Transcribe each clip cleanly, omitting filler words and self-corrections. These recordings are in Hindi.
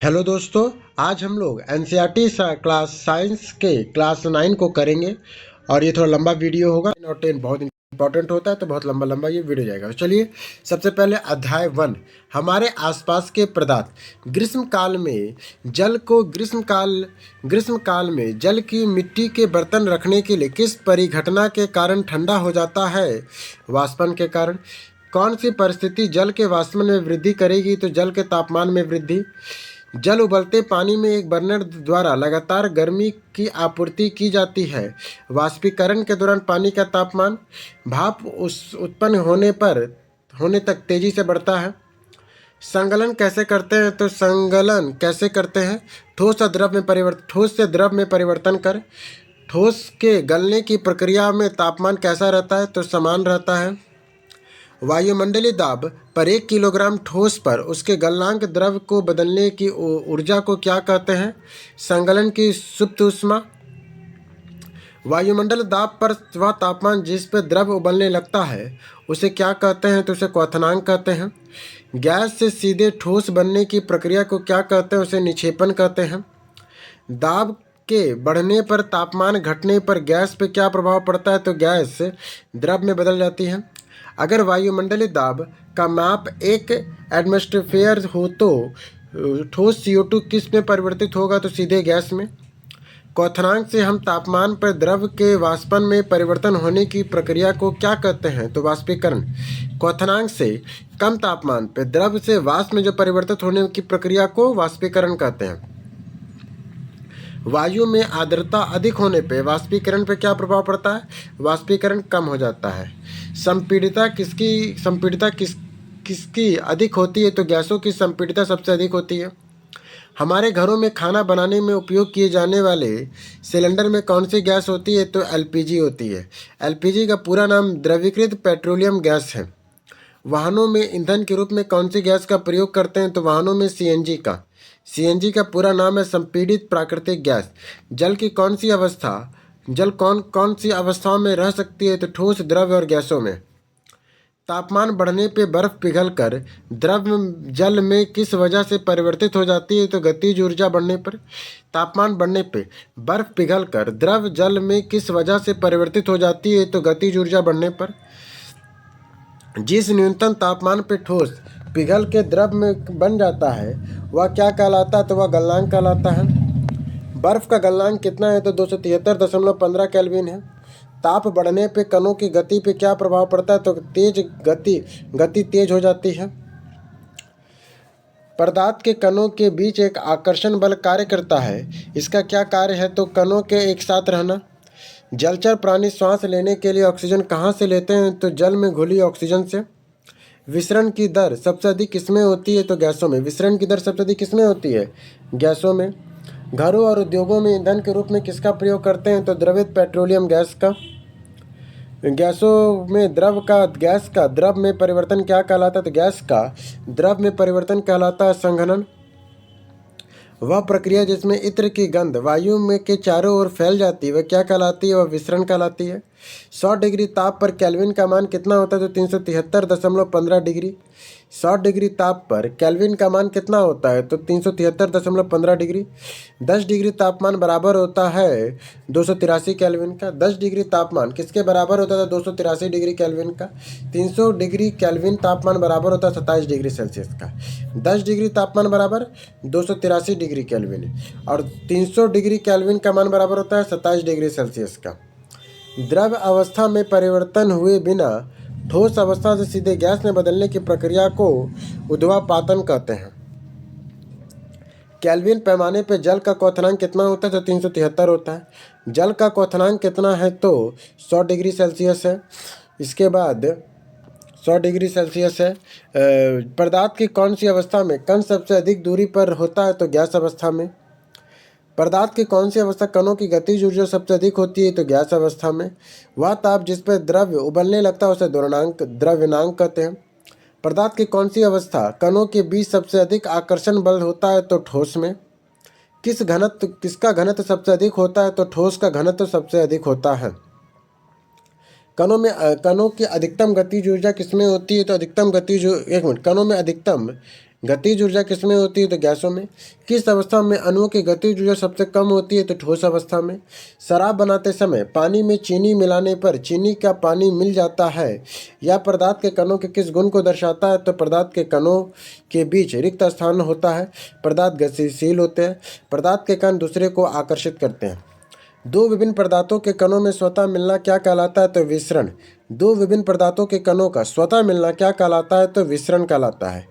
हेलो दोस्तों। आज हम लोग एनसीईआरटी क्लास साइंस के क्लास 9 को करेंगे और ये थोड़ा लंबा वीडियो होगा। 9 और 10 बहुत इंपॉर्टेंट होता है तो बहुत लंबा लंबा ये वीडियो जाएगा। चलिए सबसे पहले अध्याय 1 हमारे आसपास के पदार्थ। ग्रीष्म काल में जल की मिट्टी के बर्तन रखने के लिए किस परिघटना के कारण ठंडा हो जाता है? वाष्पन के कारण। कौन सी परिस्थिति जल के वाष्पन में वृद्धि करेगी? तो जल के तापमान में वृद्धि। जल उबलते पानी में एक बर्नर द्वारा लगातार गर्मी की आपूर्ति की जाती है। वाष्पीकरण के दौरान पानी का तापमान भाप उत्पन्न होने तक तेजी से बढ़ता है। संगलन कैसे करते हैं? तो संगलन कैसे करते हैं? ठोस से द्रव में परिवर्तन कर। ठोस के गलने की प्रक्रिया में तापमान कैसा रहता है? तो समान रहता है। वायुमंडलीय दाब पर 1 किलोग्राम ठोस पर उसके गलनांक द्रव को बदलने की ऊर्जा को क्या कहते हैं? संगलन की सुप्त ऊष्मा। वायुमंडल दाब पर वह तापमान जिस पर द्रव उबलने लगता है उसे क्या कहते हैं? तो उसे क्वथनांक कहते हैं। गैस से सीधे ठोस बनने की प्रक्रिया को क्या कहते हैं? उसे निक्षेपण कहते हैं। दाब के बढ़ने पर तापमान घटने पर गैस पे क्या प्रभाव पड़ता है? तो गैस द्रव में बदल जाती है। अगर वायुमंडलीय दाब का माप 1 एटमॉस्फेयर हो तो ठोस CO2 किस में परिवर्तित होगा? तो सीधे गैस में। क्वथनांक से हम तापमान पर द्रव के वाष्पन में परिवर्तन होने की प्रक्रिया को क्या कहते हैं? तो वाष्पीकरण। क्वथनांक से कम तापमान पर द्रव से वाष्प में जो परिवर्तित होने की प्रक्रिया को वाष्पीकरण कहते हैं। वायु में आर्द्रता अधिक होने पे वाष्पीकरण पे क्या प्रभाव पड़ता है? वाष्पीकरण कम हो जाता है। संपीड़ितता किसकी अधिक होती है? तो गैसों की संपीड़ितता सबसे अधिक होती है। हमारे घरों में खाना बनाने में उपयोग किए जाने वाले सिलेंडर में कौन सी गैस होती है? तो LPG होती है। LPG का पूरा नाम द्रवीकृत पेट्रोलियम गैस है। वाहनों में ईंधन के रूप में कौन सी गैस का प्रयोग करते हैं? तो वाहनों में CNG का पूरा नाम है संपीड़ित प्राकृतिक गैस। जल कौन कौन सी अवस्थाओं में रह सकती है? तो ठोस, द्रव और गैसों में। तापमान बढ़ने पे बर्फ पिघलकर द्रव जल में किस वजह से परिवर्तित हो जाती है? तो गतिज ऊर्जा बढ़ने पर। तापमान बढ़ने पे बर्फ पिघलकर द्रव जल में किस वजह से परिवर्तित हो जाती है? तो गतिज ऊर्जा बढ़ने पर। जिस न्यूनतम तापमान पे ठोस पिघल के द्रव में बन जाता है वह क्या कहलाता है? तो वह गलनांक कहलाता है। बर्फ का गलनांक कितना है? तो 273.15 केल्विन है। ताप बढ़ने पे कणों की गति पे क्या प्रभाव पड़ता है? तो गति तेज हो जाती है। पदार्थ के कणों के बीच एक आकर्षण बल कार्य करता है, इसका क्या कार्य है? तो कणों के एक साथ रहना। जलचर प्राणी श्वास लेने के लिए ऑक्सीजन कहाँ से लेते हैं? तो जल में घुली ऑक्सीजन से। विसरण की दर सबसे अधिक किसमें होती है? तो गैसों में। विसरण की दर सबसे अधिक किसमें होती है? गैसों में। घरों और उद्योगों में ईंधन के रूप में किसका प्रयोग करते हैं? तो द्रवित पेट्रोलियम गैस का। गैसों में गैस का द्रव में परिवर्तन क्या कहलाता है? तो गैस का द्रव में परिवर्तन कहलाता है संघनन। वह प्रक्रिया जिसमें इत्र की गंध वायु में के चारों ओर फैल जाती है वह क्या कहलाती है? वह विसरण कहलाती है। 100 डिग्री ताप पर केल्विन का मान कितना होता है? तो 373.15 डिग्री। 100 डिग्री ताप पर केल्विन का मान कितना होता है? तो 373.15 डिग्री। 10 डिग्री तापमान बराबर होता है 283 केल्विन का। 10 डिग्री तापमान किसके बराबर होता था? 283 डिग्री केल्विन का। 300 डिग्री केल्विन तापमान बराबर होता है 27 डिग्री सेल्सियस का। 10 डिग्री तापमान बराबर 283 डिग्री केल्विन और 300 डिग्री केल्विन का मान बराबर होता है 27 डिग्री सेल्सियस का। द्रव अवस्था में परिवर्तन हुए बिना ठोस अवस्था से सीधे गैस में बदलने की प्रक्रिया को ऊर्ध्वापातन कहते हैं। केल्विन पैमाने पर जल का क्वथनांक कितना होता है? तो 373 होता है। जल का क्वथनांक कितना है? तो 100 डिग्री सेल्सियस है। इसके बाद 100 डिग्री सेल्सियस है। पदार्थ की कौन सी अवस्था में कण सबसे अधिक दूरी पर होता है? तो गैस अवस्था में। पदार्थ की कौन सी अवस्था कणों की गतिज ऊर्जा सबसे अधिक होती है? तो गैस अवस्था में। वह ताप जिस पर द्रव उबलने लगता है उसे द्रव्यनांक कहते हैं। पदार्थ की कौन सी अवस्था कणों के बीच सबसे अधिक आकर्षण बल होता है? तो ठोस में। किसका घनत्व सबसे अधिक होता है? तो ठोस का घनत्व सबसे अधिक होता है। कणों की अधिकतम गतिज ऊर्जा किसमें होती है? तो कणों में अधिकतम गतिज ऊर्जा किसमें होती है? तो गैसों में। किस अवस्था में अणुओं की गतिज ऊर्जा सबसे कम होती है? तो ठोस अवस्था में। शराब बनाते समय पानी में चीनी मिलाने पर चीनी का पानी मिल जाता है, यह पदार्थ के कणों के किस गुण को दर्शाता है? तो पदार्थ के कणों के बीच रिक्त स्थान होता है, पदार्थ गतिशील होते हैं, पदार्थ के कण दूसरे को आकर्षित करते हैं। दो विभिन्न पदार्थों के कणों में स्वतः मिलना क्या कहलाता है? तो विसरण। दो विभिन्न पदार्थों के कणों का स्वतः मिलना क्या कहलाता है? तो विसरण कहलाता है।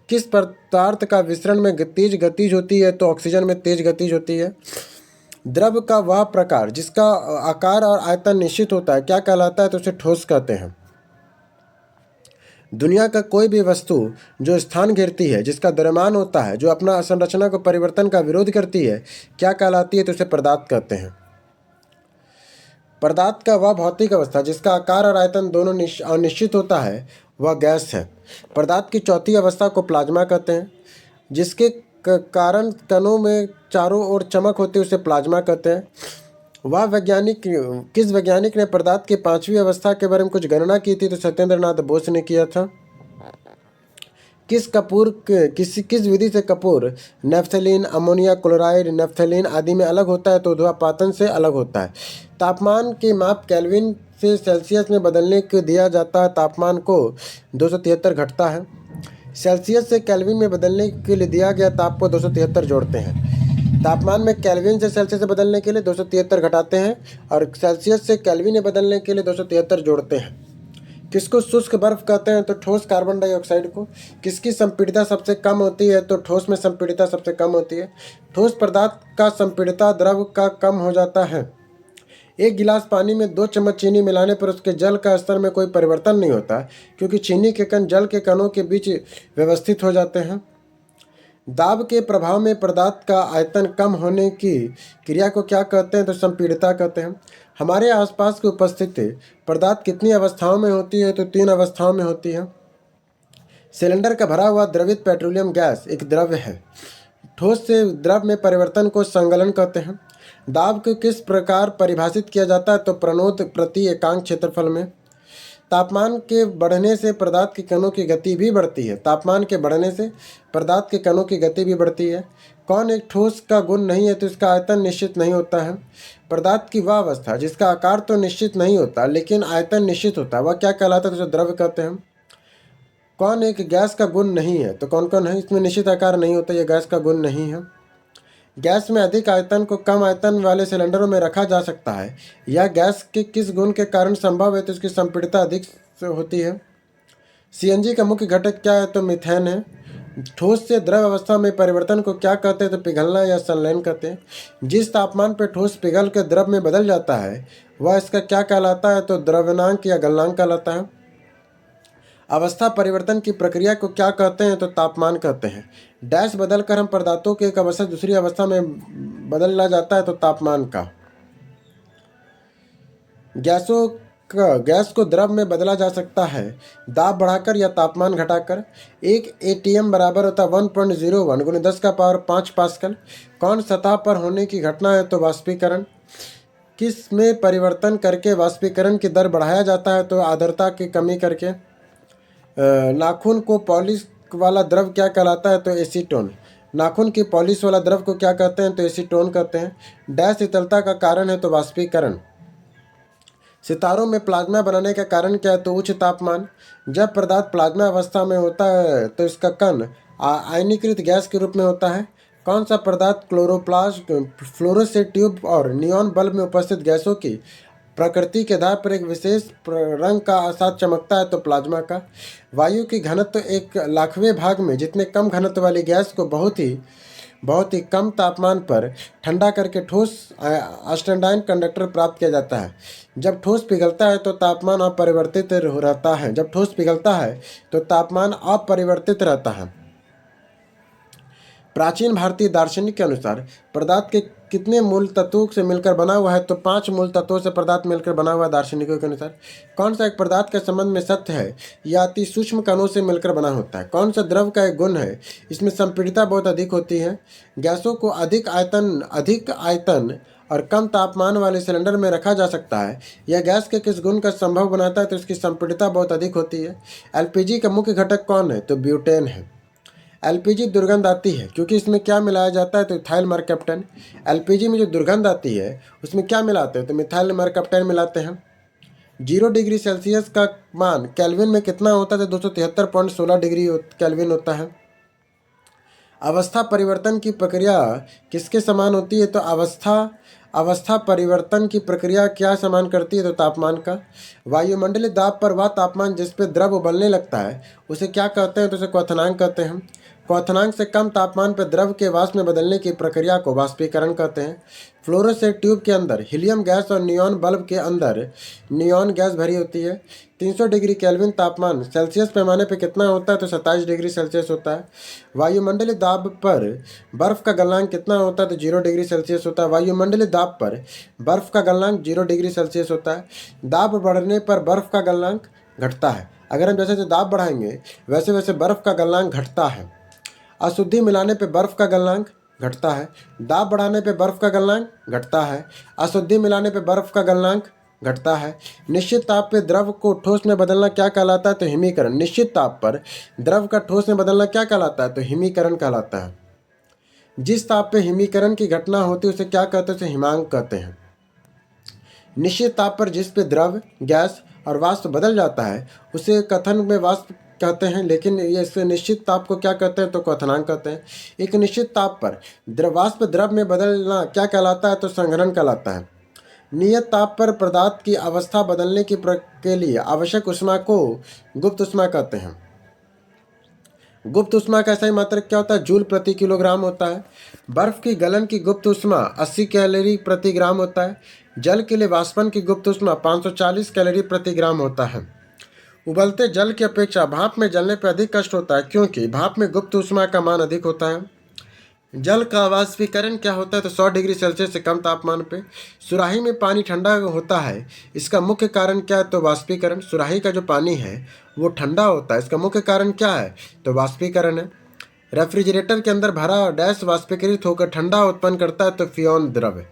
किस पदार्थ का विसरण में तेज गतिज होती है? तो ऑक्सीजन में तेज गतिज होती है। द्रव का वह प्रकार जिसका आकार और आयतन निश्चित होता है क्या कहलाता है? तो उसे ठोस कहते हैं। दुनिया का कोई भी वस्तु जो स्थान घेरती है, जिसका द्रव्यमान होता है, जो अपना संरचना को परिवर्तन का विरोध करती है, क्या कहलाती है? तो उसे पदार्थ कहते हैं। पदार्थ का वह भौतिक अवस्था जिसका आकार और आयतन दोनों अनिश्चित होता है, वह गैस है। पदार्थ की चौथी अवस्था को प्लाज्मा कहते हैं। जिसके कारण कणों में चारों ओर चमक होती है, उसे प्लाज्मा कहते हैं। किस वैज्ञानिक ने पदार्थ की पांचवी अवस्था के बारे में कुछ गणना की थी? तो सत्येंद्र नाथ बोस ने किया था। किस विधि से Kapoor naphthalene, ammonia chloride, naphthalene आदि में अलग होता है? तो ध्रुवपातन से अलग होता है। तापमान की माप केल्विन से सेल्सियस में बदलने को दिया जाता है। तापमान को 273 घटता है। सेल्सियस से केल्विन में बदलने के लिए दिया गया ताप को 273 जोड़ते हैं। तापमान में केल्विन से सेल्सियस से बदलने के लिए 273 घटाते हैं और सेल्सियस से केल्विन में बदलने के लिए 273 जोड़ते हैं। किसको शुष्क बर्फ कहते हैं? तो ठोस कार्बन डाइऑक्साइड को। किसकी संपीड़ितता सबसे कम होती है? तो ठोस में संपीड़ितता सबसे कम होती है। ठोस पदार्थ का संपीड़ितता द्रव का कम हो जाता है। एक गिलास पानी में 2 चम्मच चीनी मिलाने पर उसके जल का स्तर में कोई परिवर्तन नहीं होता, क्योंकि चीनी के कण जल के कणों के बीच व्यवस्थित हो जाते हैं। दाब के प्रभाव में पदार्थ का आयतन कम होने की क्रिया को क्या कहते हैं? तो संपीड़ितता कहते हैं। हमारे आसपास की उपस्थिति पदार्थ कितनी अवस्थाओं में होती है? तो 3 अवस्थाओं में होती है। सिलेंडर का भरा हुआ द्रवित पेट्रोलियम गैस एक द्रव्य है। ठोस से द्रव में परिवर्तन को संगलन कहते हैं। दाब को किस प्रकार परिभाषित किया जाता है? तो प्रणोद प्रति एकांक क्षेत्रफल में। तापमान के बढ़ने से पदार्थ के कणों की गति भी बढ़ती है। तापमान के बढ़ने से पदार्थ के कणों की गति भी बढ़ती है। कौन एक ठोस का गुण नहीं है? तो इसका आयतन निश्चित नहीं होता है। पदार्थ की वह अवस्था जिसका आकार तो निश्चित नहीं होता लेकिन आयतन निश्चित होता है, वह क्या कहलाता है? तो उसे द्रव्य कहते हैं। कौन एक गैस का गुण नहीं है? तो कौन कौन है? इसमें निश्चित आकार नहीं होता, यह गैस का गुण नहीं है। गैस में अधिक आयतन को कम आयतन वाले सिलेंडरों में रखा जा सकता है। यह गैस के किस गुण के कारण संभव है? तो इसकी संपीड़ितता अधिक होती है। सीएनजी का मुख्य घटक क्या है? तो मीथेन है। ठोस से द्रव अवस्था में परिवर्तन को क्या कहते हैं? तो पिघलना या संलयन कहते हैं। जिस तापमान पर ठोस पिघल के द्रव में बदल जाता है, वह इसका क्या कहलाता है? तो द्रव्यनांक या गलनांक कहलाता है। अवस्था परिवर्तन की प्रक्रिया को क्या कहते हैं? तो तापमान कहते हैं। डैश बदलकर हम पदार्थों के एक अवस्था दूसरी अवस्था में बदला जाता है, तो तापमान का। गैस को द्रव में बदला जा सकता है दाब बढ़ाकर या तापमान घटाकर। एक एटीएम बराबर होता है 1.01 × 10⁵ पास्कल। कौन सतह पर होने की घटना है? तो वाष्पीकरण। किस में परिवर्तन करके वाष्पीकरण की दर बढ़ाया जाता है? तो आर्द्रता की कमी करके। नाखून को पॉलिश वाला द्रव क्या कहलाता है? तो एसीटोन। नाखून की पॉलिश वाला द्रव को क्या कहते हैं? तो एसीटोन कहते हैं। डैश शीतलता का कारण है? तो वाष्पीकरण। सितारों में प्लाज्मा बनाने का कारण क्या है? तो उच्च तापमान। जब पदार्थ प्लाज्मा अवस्था में होता है तो इसका कण आयनीकृत गैस के रूप में होता है। कौन सा पदार्थ क्लोरोप्लास्ट, फ्लोरोसेंट ट्यूब और नियॉन बल्ब में उपस्थित गैसों की प्रकृति के आधार पर एक विशेष रंग का साथ चमकता है? तो प्लाज्मा का। वायु की घनत्व 1/1000वें भाग में जितने कम घनत्व वाली गैस को बहुत ही कम तापमान पर ठंडा करके ठोस ऑस्टेंडाइन कंडक्टर प्राप्त किया जाता है। जब ठोस पिघलता है तो तापमान अपरिवर्तित रहता है। जब ठोस पिघलता है तो तापमान अपरिवर्तित रहता है। प्राचीन भारतीय दार्शनिक के अनुसार पदार्थ के कितने मूल तत्वों से मिलकर बना हुआ है? तो 5 मूल तत्वों से पदार्थ मिलकर बना हुआ है दार्शनिकों के अनुसार। कौन सा एक पदार्थ के संबंध में सत्य है? यह अति सूक्ष्म कणों से मिलकर बना होता है। कौन सा द्रव का एक गुण है? इसमें संपीड़ितता बहुत अधिक होती है। गैसों को अधिक आयतन और कम तापमान वाले सिलेंडर में रखा जा सकता है। यह गैस के किस गुण का संभव बनाता है? तो इसकी संपीड़ितता बहुत अधिक होती है। एलपीजी का मुख्य घटक कौन है? तो ब्यूटेन है। एलपीजी दुर्गंध आती है क्योंकि इसमें क्या मिलाया जाता है, तो इथाइल मरकैप्टन। एलपीजी में जो दुर्गंध आती है उसमें क्या मिलाते हैं, तो मिथाइल मरकैप्टन मिलाते हैं। 0 डिग्री सेल्सियस का मान केल्विन में कितना होता है, तो 273.16 डिग्री केल्विन होता है। अवस्था परिवर्तन की प्रक्रिया किसके समान होती है, तो अवस्था परिवर्तन की प्रक्रिया क्या समान करती है, तो तापमान का। वायुमंडलीय दाब पर वह तापमान जिस पे द्रव उबलने लगता है उसे क्या कहते हैं, तो उसे क्वथनांक कहते हैं। क्वथनांक से कम तापमान पर द्रव के वाष्प में बदलने की प्रक्रिया को वाष्पीकरण कहते हैं। फ्लोरोसेंट ट्यूब के अंदर हीलियम गैस और नियॉन बल्ब के अंदर नियॉन गैस भरी होती है। 300 डिग्री केल्विन तापमान सेल्सियस पैमाने पर कितना होता है, तो 27 डिग्री सेल्सियस होता है। वायुमंडलीय दाब पर बर्फ का गलनांक कितना होता है, तो 0 डिग्री सेल्सियस होता है। वायुमंडलीय दाब पर बर्फ का गलनांक 0 डिग्री सेल्सियस होता है। दाब बढ़ने पर बर्फ का गलनांक घटता है। अगर हम जैसे जैसे दाब बढ़ाएंगे वैसे वैसे बर्फ का गलनांक घटता है। अशुद्धि मिलाने पर बर्फ का गलनांक घटता है। दाब बढ़ाने पर बर्फ का गलनांक घटता है। अशुद्धि मिलाने पर बर्फ का गलनांक घटता है। निश्चित ताप पे द्रव को ठोस में बदलना क्या कहलाता है, तो हिमीकरण। निश्चित ताप पर द्रव का ठोस में बदलना क्या कहलाता है, तो हिमीकरण कहलाता है। जिस ताप पे हिमीकरण की घटना होती है उसे क्या कहते हैं, उसे हिमांक कहते हैं। निश्चित ताप पर जिस पे द्रव, गैस और वाष्प बदल जाता है उसे कथन में वाष्प कहते हैं, लेकिन ये इससे निश्चित ताप को क्या कहते हैं, तो क्वथनांक कहते हैं। एक निश्चित ताप पर वाष्प द्रव में बदलना क्या कहलाता है, तो संघनन कहलाता है। नियत ताप पर पदार्थ की अवस्था बदलने के लिए आवश्यक ऊष्मा को गुप्त ऊष्मा कहते हैं। गुप्त ऊष्मा का सही मात्रक क्या होता है, जूल प्रति किलोग्राम होता है। बर्फ की गलन की गुप्त ऊष्मा 80 कैलोरी प्रति ग्राम होता है। जल के लिए वाष्पन की गुप्त ऊष्मा 540 कैलोरी प्रति ग्राम होता है। उबलते जल की अपेक्षा भाप में जलने पर अधिक कष्ट होता है क्योंकि भाप में गुप्त ऊष्मा का मान अधिक होता है। जल का वाष्पीकरण क्या होता है, तो 100 डिग्री सेल्सियस से कम तापमान पे। सुराही में पानी ठंडा होता है, इसका मुख्य कारण क्या है, तो वाष्पीकरण। सुराही का जो पानी है वो ठंडा होता है, इसका मुख्य कारण क्या है, तो वाष्पीकरण है। रेफ्रिजरेटर के अंदर भरा डैश वाष्पीकृत होकर ठंडा उत्पन्न करता है, तो फ्योन द्रव।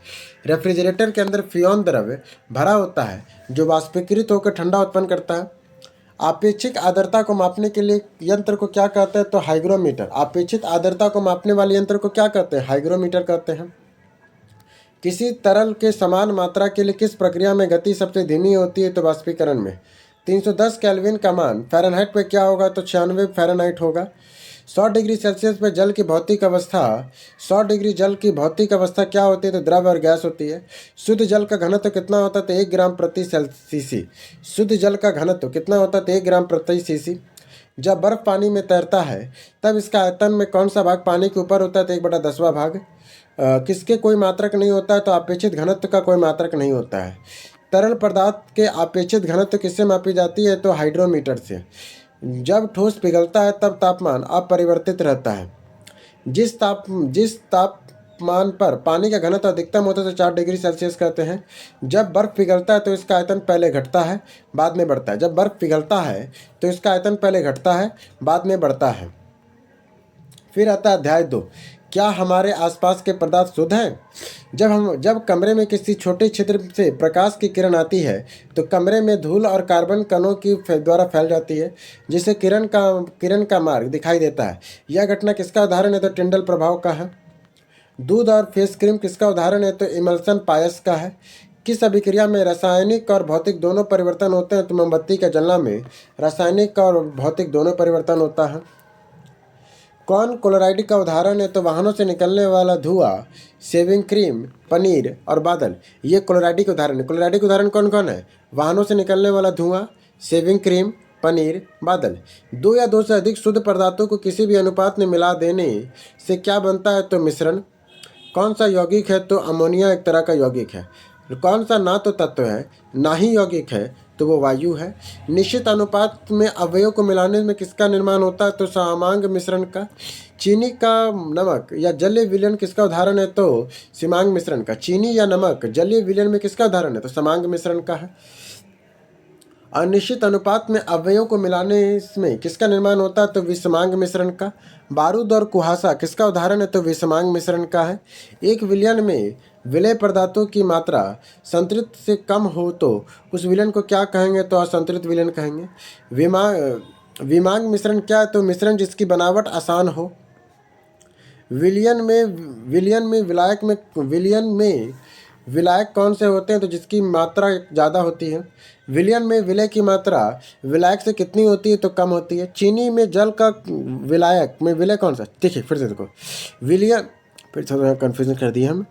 रेफ्रिजरेटर के अंदर फ्योन द्रव भरा होता है जो वाष्पीकृत होकर ठंडा उत्पन्न करता है। आपेक्षिक आर्द्रता को मापने के लिए यंत्र को क्या कहते हैं, तो हाइग्रोमीटर। आपेक्षिक आर्द्रता को मापने वाले यंत्र को क्या कहते हैं, हाइग्रोमीटर कहते हैं। किसी तरल के समान मात्रा के लिए किस प्रक्रिया में गति सबसे धीमी होती है, तो वाष्पीकरण में। 310 केल्विन का मान फ़ारेनहाइट पे क्या होगा, तो 96 फ़ारेनहाइट होगा। 100 डिग्री सेल्सियस पर जल की भौतिक अवस्था 100 डिग्री जल की भौतिक अवस्था क्या होती है, तो द्रव और गैस होती है। शुद्ध जल का घनत्व कितना होता है, तो 1 ग्राम प्रति सीसी। शुद्ध जल का घनत्व कितना होता है, तो 1 ग्राम प्रति सीसी। जब बर्फ पानी में तैरता है तब इसका आयतन में कौन सा भाग पानी के ऊपर होता है, तो 1/10वां भाग। किसके कोई मात्रक नहीं होता है, तो अपेक्षित घनत्व का कोई मात्रक नहीं होता है। तरल पदार्थ के अपेक्षित घनत्व किससे मापी जाती है, तो हाइड्रोमीटर से। जब ठोस पिघलता है तब तापमान अपरिवर्तित रहता है। जिस तापमान पर पानी का घनत्व अधिकतम होता है तो 4 डिग्री सेल्सियस कहते हैं। जब बर्फ पिघलता है तो इसका आयतन पहले घटता है बाद में बढ़ता है। जब बर्फ पिघलता है तो इसका आयतन पहले घटता है बाद में बढ़ता है। फिर आता है अध्याय 2, क्या हमारे आसपास के पदार्थ शुद्ध हैं। जब कमरे में किसी छोटे छिद्र से प्रकाश की किरण आती है तो कमरे में धूल और कार्बन कणों की द्वारा फैल जाती है, जिससे किरण का मार्ग दिखाई देता है। यह घटना किसका उदाहरण है, तो टिंडल प्रभाव का है। दूध और फेस क्रीम किसका उदाहरण है, तो इमल्सन पायस का है। किस अभिक्रिया में रासायनिक और भौतिक दोनों परिवर्तन होते हैं, तो मोमबत्ती का जलना में रासायनिक और भौतिक दोनों परिवर्तन होता है। कौन क्लोराइड का उदाहरण है, तो वाहनों से निकलने वाला धुआं, शेविंग क्रीम, पनीर और बादल, ये क्लोराइड के उदाहरण है। क्लोराइड के उदाहरण कौन कौन है, वाहनों से निकलने वाला धुआं, शेविंग क्रीम, पनीर, बादल। 2 या 2 से अधिक शुद्ध पदार्थों को किसी भी अनुपात में मिला देने से क्या बनता है, तो मिश्रण। कौन सा यौगिक है, तो अमोनिया एक तरह का यौगिक है। कौन सा ना तो तत्व है ना ही यौगिक है, तो वो वायु है। निश्चित अनुपात में अवयवों को मिलाने में किसका निर्माण होता है, तो समांग मिश्रण का। चीनी का नमक या जलीय विलयन किसका उदाहरण है, तो सीमांग मिश्रण का। चीनी या नमक जलीय विलयन में किसका उदाहरण है, तो समांग मिश्रण का है। अनिश्चित अनुपात में अवयवों को मिलाने में किसका निर्माण होता है, तो विषमांग मिश्रण का। बारूद और कुहासा किसका उदाहरण है, तो विषमांग मिश्रण का है। एक विलयन में विलय पदार्थों की मात्रा संतृप्त से कम हो तो उस विलयन को क्या कहेंगे, तो असंतृप्त विलयन कहेंगे। विमांग मिश्रण क्या है? तो मिश्रण जिसकी बनावट आसान हो। विलयन में विलायक कौन से होते हैं? तो जिसकी मात्रा ज़्यादा होती है। विलयन में विलय की मात्रा विलायक से कितनी होती है? तो कम होती है। चीनी में जल का विलायक में विलय कौन सा? देखिए फिर से देखो, विलयन, फिर थोड़ा कन्फ्यूजन कर दिया हम।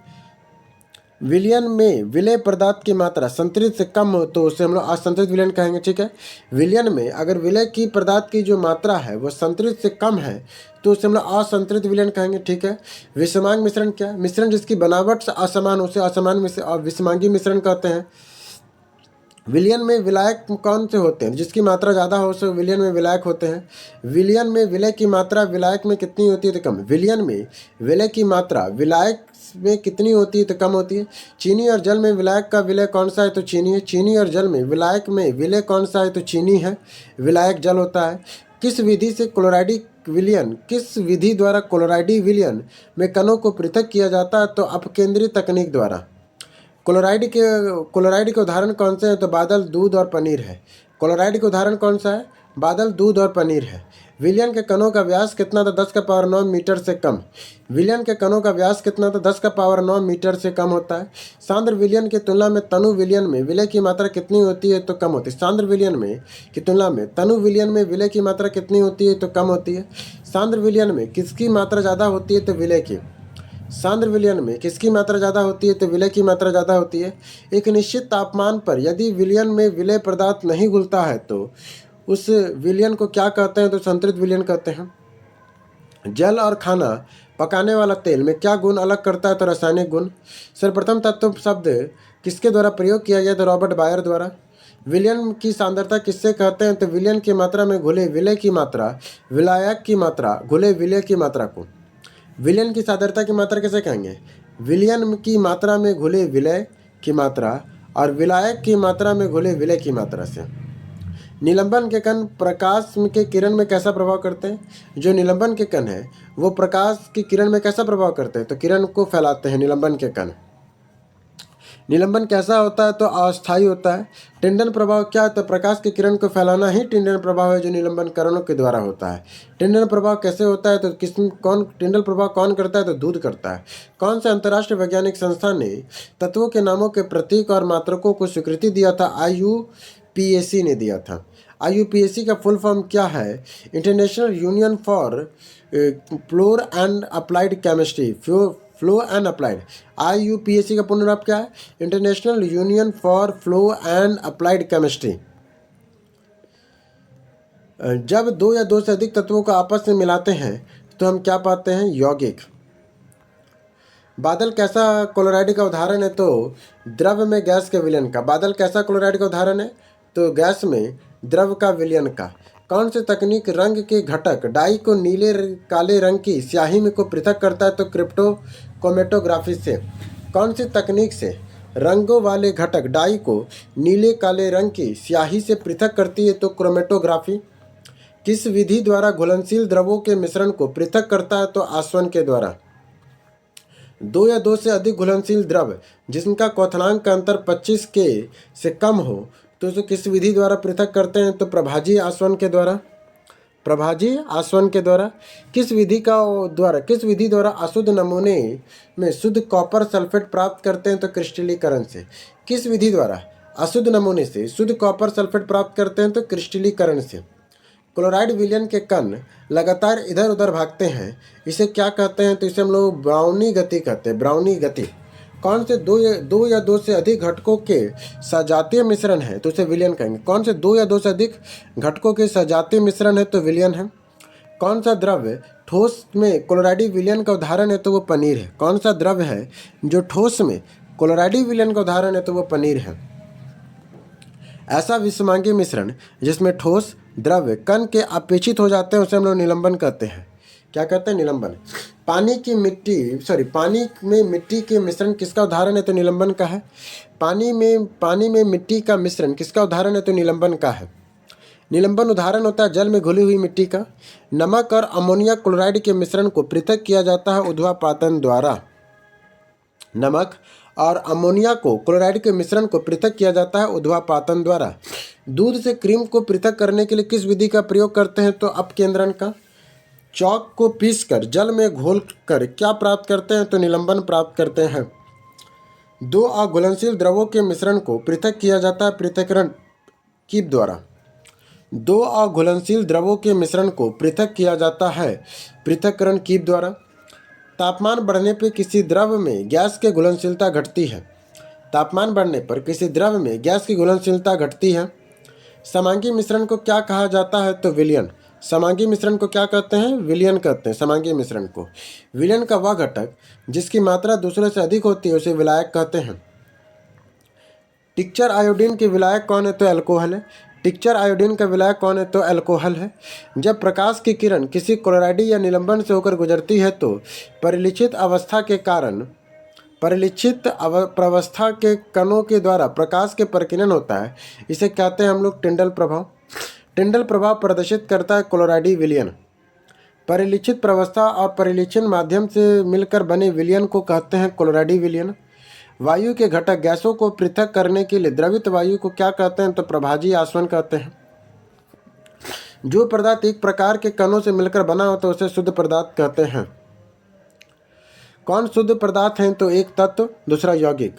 विलयन में विलय पदार्थ की मात्रा संतृप्त से कम हो तो उसे हम लोग असंतृप्त विलयन कहेंगे, ठीक है। विलयन में अगर विलय की पदार्थ की जो मात्रा है वो संतृप्त से कम है तो उसे हम लोग असंतृप्त विलयन कहेंगे, ठीक है। विषमांग मिश्रण क्या है? मिश्रण जिसकी बनावट से असमान उसे विषमांगी मिश्रण कहते हैं। विलयन में विलायक कौन से होते हैं? जिसकी मात्रा ज़्यादा हो उसे विलयन में विलायक होते हैं। विलयन में विलय की मात्रा विलायक में कितनी होती है? तो कम। विलयन में विलय की मात्रा विलायक में कितनी होती है? तो कम होती है। चीनी और जल में विलायक का विलय कौन सा है? तो चीनी है। चीनी और जल में विलायक में विलय कौन सा है? तो चीनी है, विलायक जल होता है। किस विधि द्वारा क्लोराइडी विलयन में कणों को पृथक किया जाता है? तो अपकेंद्री तकनीक द्वारा। क्लोराइड के उदाहरण कौन से हैं? तो बादल, दूध और पनीर है। क्लोराइड के उदाहरण कौन सा है? बादल, दूध और पनीर है। विलयन के कणों का व्यास कितना था? 10⁹ मीटर से कम। विलयन के कणों का व्यास कितना था? 10⁹ मीटर से कम होता है। सांद्र विलयन की तुलना में तनु विलयन में विलय की मात्रा कितनी होती है? तो कम होती है। सांद्र विलयन में की तुलना में तनु विलयन में विलय की मात्रा कितनी होती है? तो कम होती है। सांद्र विलयन में किसकी मात्रा ज़्यादा होती है? तो विलय की। सांद्र विलयन में किसकी मात्रा ज़्यादा होती है? तो विलय की मात्रा ज़्यादा होती है। एक निश्चित तापमान पर यदि विलयन में विलय पदार्थ नहीं घुलता है तो उस विलयन को क्या कहते हैं? तो संतृप्त विलयन कहते हैं। जल और खाना पकाने वाला तेल में क्या गुण अलग करता है? तो रासायनिक गुण। सर्वप्रथम तत्व शब्द किसके द्वारा प्रयोग किया गया? तो रॉबर्ट बायर द्वारा। विलयन की सांद्रता किससे कहते हैं? तो विलयन की मात्रा में घुले विलय की मात्रा, विलायक की मात्रा घुले विलय की मात्रा को। विलयन की सांद्रता की मात्रा कैसे कहेंगे? विलयन की मात्रा में घुले विलय की मात्रा और विलायक की मात्रा में घुले विलय की मात्रा से। निलंबन के कण प्रकाश के किरण में कैसा प्रभाव करते हैं? जो निलंबन के कण है वो प्रकाश की किरण में कैसा प्रभाव करते हैं? तो किरण को फैलाते हैं निलंबन के कण। निलंबन कैसा होता है? तो अस्थायी होता है। टिंडन प्रभाव क्या है? तो प्रकाश की किरण को फैलाना ही टिंडन प्रभाव है जो निलंबन करणों के द्वारा होता है। टिंडन प्रभाव कैसे होता है? तो टिंडन प्रभाव कौन करता है? तो दूध करता है। कौन से अंतर्राष्ट्रीय वैज्ञानिक संस्था ने तत्वों के नामों के प्रतीक और मात्रकों को स्वीकृति दिया था? IUPAC ने दिया था। IUPAC का फुल फॉर्म क्या है? International union for floor and applied chemistry. Flow and applied. IUPAC का पूर्ण नाम क्या है? International union for flow and applied chemistry. जब दो या दो से अधिक तत्वों को आपस में मिलाते हैं तो हम क्या पाते हैं? यौगिक। बादल कैसा क्लोराइड का उदाहरण है? तो द्रव में गैस के विलयन का। बादल कैसा क्लोराइड का उदाहरण है? तो गैस में द्रव का विलयन का। कौन सी तकनीक रंग के घटक डाई को नीले काले रंग की स्याही में को पृथक करता है? तो क्रोमेटोग्राफी से। कौन सी तकनीक से रंगों वाले घटक डाई को नीले काले रंग की स्याही से पृथक करती है? तो क्रोमेटोग्राफी। किस विधि द्वारा घुलनशील द्रवों के मिश्रण को पृथक करता है? तो आसवन के द्वारा। दो या दो से अधिक घुलनशील द्रव जिनका क्वथनांक का अंतर 25 के से कम हो तो उसे किस विधि द्वारा पृथक करते हैं? तो प्रभाजी आसवन के द्वारा। प्रभाजी आसवन के द्वारा। किस विधि द्वारा अशुद्ध नमूने में शुद्ध कॉपर सल्फेट प्राप्त करते हैं? तो क्रिस्टलीकरण से। किस विधि द्वारा अशुद्ध नमूने से शुद्ध कॉपर सल्फेट प्राप्त करते हैं? तो क्रिस्टलीकरण से। क्लोराइड विलयन के कण लगातार इधर उधर भागते हैं, इसे क्या कहते हैं? तो इसे हम लोग ब्राउनी गति कहते हैं। ब्राउनी गति। कौन से दो या दो से अधिक घटकों के सजातीय मिश्रण है? तो उसे विलयन कहेंगे। कौन से दो या दो से अधिक घटकों के सजातीय मिश्रण है? तो विलयन है। कौन सा द्रव्य ठोस में क्लोराइडी विलयन का उदाहरण है? तो वो पनीर है। कौन सा द्रव्य है जो ठोस में क्लोराइडी विलयन का उदाहरण है? तो वो पनीर है। ऐसा विषमांगी मिश्रण जिसमें ठोस द्रव्य कण के अपेक्षित हो जाते हैं उसे हम लोग निलंबन कहते हैं। क्या कहते हैं? निलंबन। पानी में मिट्टी के मिश्रण किसका उदाहरण है? तो निलंबन का है। पानी में मिट्टी का मिश्रण किसका उदाहरण है? तो निलंबन का है। निलंबन उदाहरण होता है जल में घुली हुई मिट्टी का। नमक और अमोनिया क्लोराइड के मिश्रण को पृथक किया जाता है ऊर्ध्वापातन द्वारा। नमक और अमोनिया को क्लोराइड के मिश्रण को पृथक किया जाता है ऊर्ध्वापातन द्वारा। दूध से क्रीम को पृथक करने के लिए किस विधि का प्रयोग करते हैं? तो अपकेंद्रण का। चौक को पीसकर जल में घोल कर क्या प्राप्त करते हैं? तो निलंबन प्राप्त करते हैं। दो अघुलनशील द्रवों के मिश्रण को पृथक किया जाता है पृथक्करण कीप द्वारा। दो अघुलनशील द्रवों के मिश्रण को पृथक किया जाता है पृथक्करण कीप द्वारा। तापमान बढ़ने पर किसी द्रव में गैस की घुलनशीलता घटती है। तापमान बढ़ने पर किसी द्रव में गैस की घुलनशीलता घटती है। समांगी मिश्रण को क्या कहा जाता है? तो विलयन। समांगी मिश्रण को क्या कहते हैं? विलयन कहते हैं समांगी मिश्रण को। विलयन का वह घटक जिसकी मात्रा दूसरे से अधिक होती है उसे विलायक कहते हैं। टिक्चर आयोडीन के विलायक कौन है? तो अल्कोहल है। टिक्चर आयोडीन का विलायक कौन है? तो अल्कोहल है। जब प्रकाश की किरण किसी क्लोराइडी या निलंबन से होकर गुजरती है तो परिलक्षित अवस्था के कारण प्रवस्था के कणों के द्वारा प्रकाश के प्रकीर्णन होता है। इसे कहते हैं हम लोग टिंडल प्रभाव। टिंडल प्रभाव प्रदर्शित करता है क्लोराइडी विलयन। परिलक्षित प्रवस्था और परिलक्षण माध्यम से मिलकर बने विलयन को कहते हैं क्लोराइडी विलयन। वायु के घटक गैसों को पृथक करने के लिए द्रवित वायु को क्या कहते हैं? तो प्रभाजी आसवन कहते हैं। जो पदार्थ एक प्रकार के कणों से मिलकर बना होता है उसे शुद्ध पदार्थ कहते हैं। कौन शुद्ध पदार्थ हैं? तो एक तत्व, दूसरा यौगिक।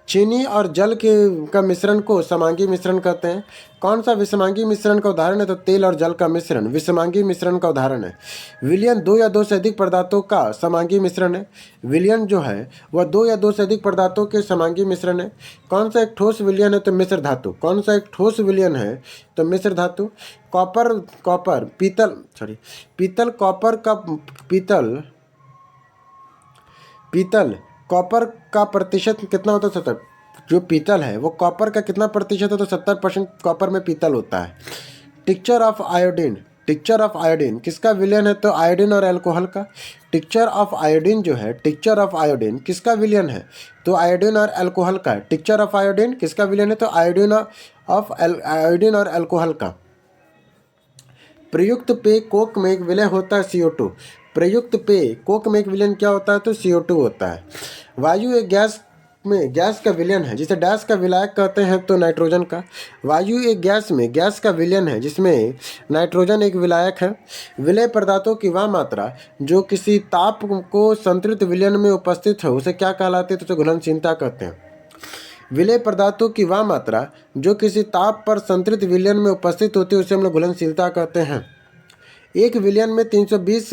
चीनी और जल का मिश्रण को समांगी मिश्रण कहते हैं। कौन सा विषमांगी मिश्रण का उदाहरण है? तो तेल और जल का मिश्रण विषमांगी मिश्रण का उदाहरण है। विलयन दो या दो से अधिक पदार्थों का समांगी मिश्रण है। विलयन जो है वह दो या दो से अधिक पदार्थों के समांगी मिश्रण है। कौन सा एक ठोस विलयन है? तो मिश्र धातु। कौन सा एक ठोस विलयन है? तो मिश्र धातु। पीतल कॉपर का प्रतिशत कितना होता है? 70। जो पीतल है वो कॉपर का कितना प्रतिशत है? तो 70% कॉपर में पीतल होता है। टिक्चर ऑफ आयोडीन किसका विलयन है? तो आयोडीन और अल्कोहल का। टिक्चर ऑफ आयोडीन किसका विलयन है? तो आयोडीन और अल्कोहल का है। टिक्चर ऑफ आयोडीन किसका विलयन है? तो आयोडीन और अल्कोहल का। प्रयुक्त पेय कोक में एक विलय होता है CO2। प्रयुक्त पेय कोक में एक विलयन क्या होता है? तो CO2 होता है। वायु एक गैस का विलयन है जिसे डैश का विलायक कहते हैं। तो नाइट्रोजन का। वायु एक गैस का विलयन है जिसमें नाइट्रोजन एक विलायक है। विलय पदार्थों की वह मात्रा जो किसी ताप को संतृप्त विलयन में उपस्थित है उसे क्या कहलाती है? तो उसे घुलनशीलता कहते हैं। विलय पदार्थों की वह मात्रा जो किसी ताप पर संतृप्त विलयन में उपस्थित होती है उसे हम लोग घुलनशीलता कहते हैं। एक विलयन में 320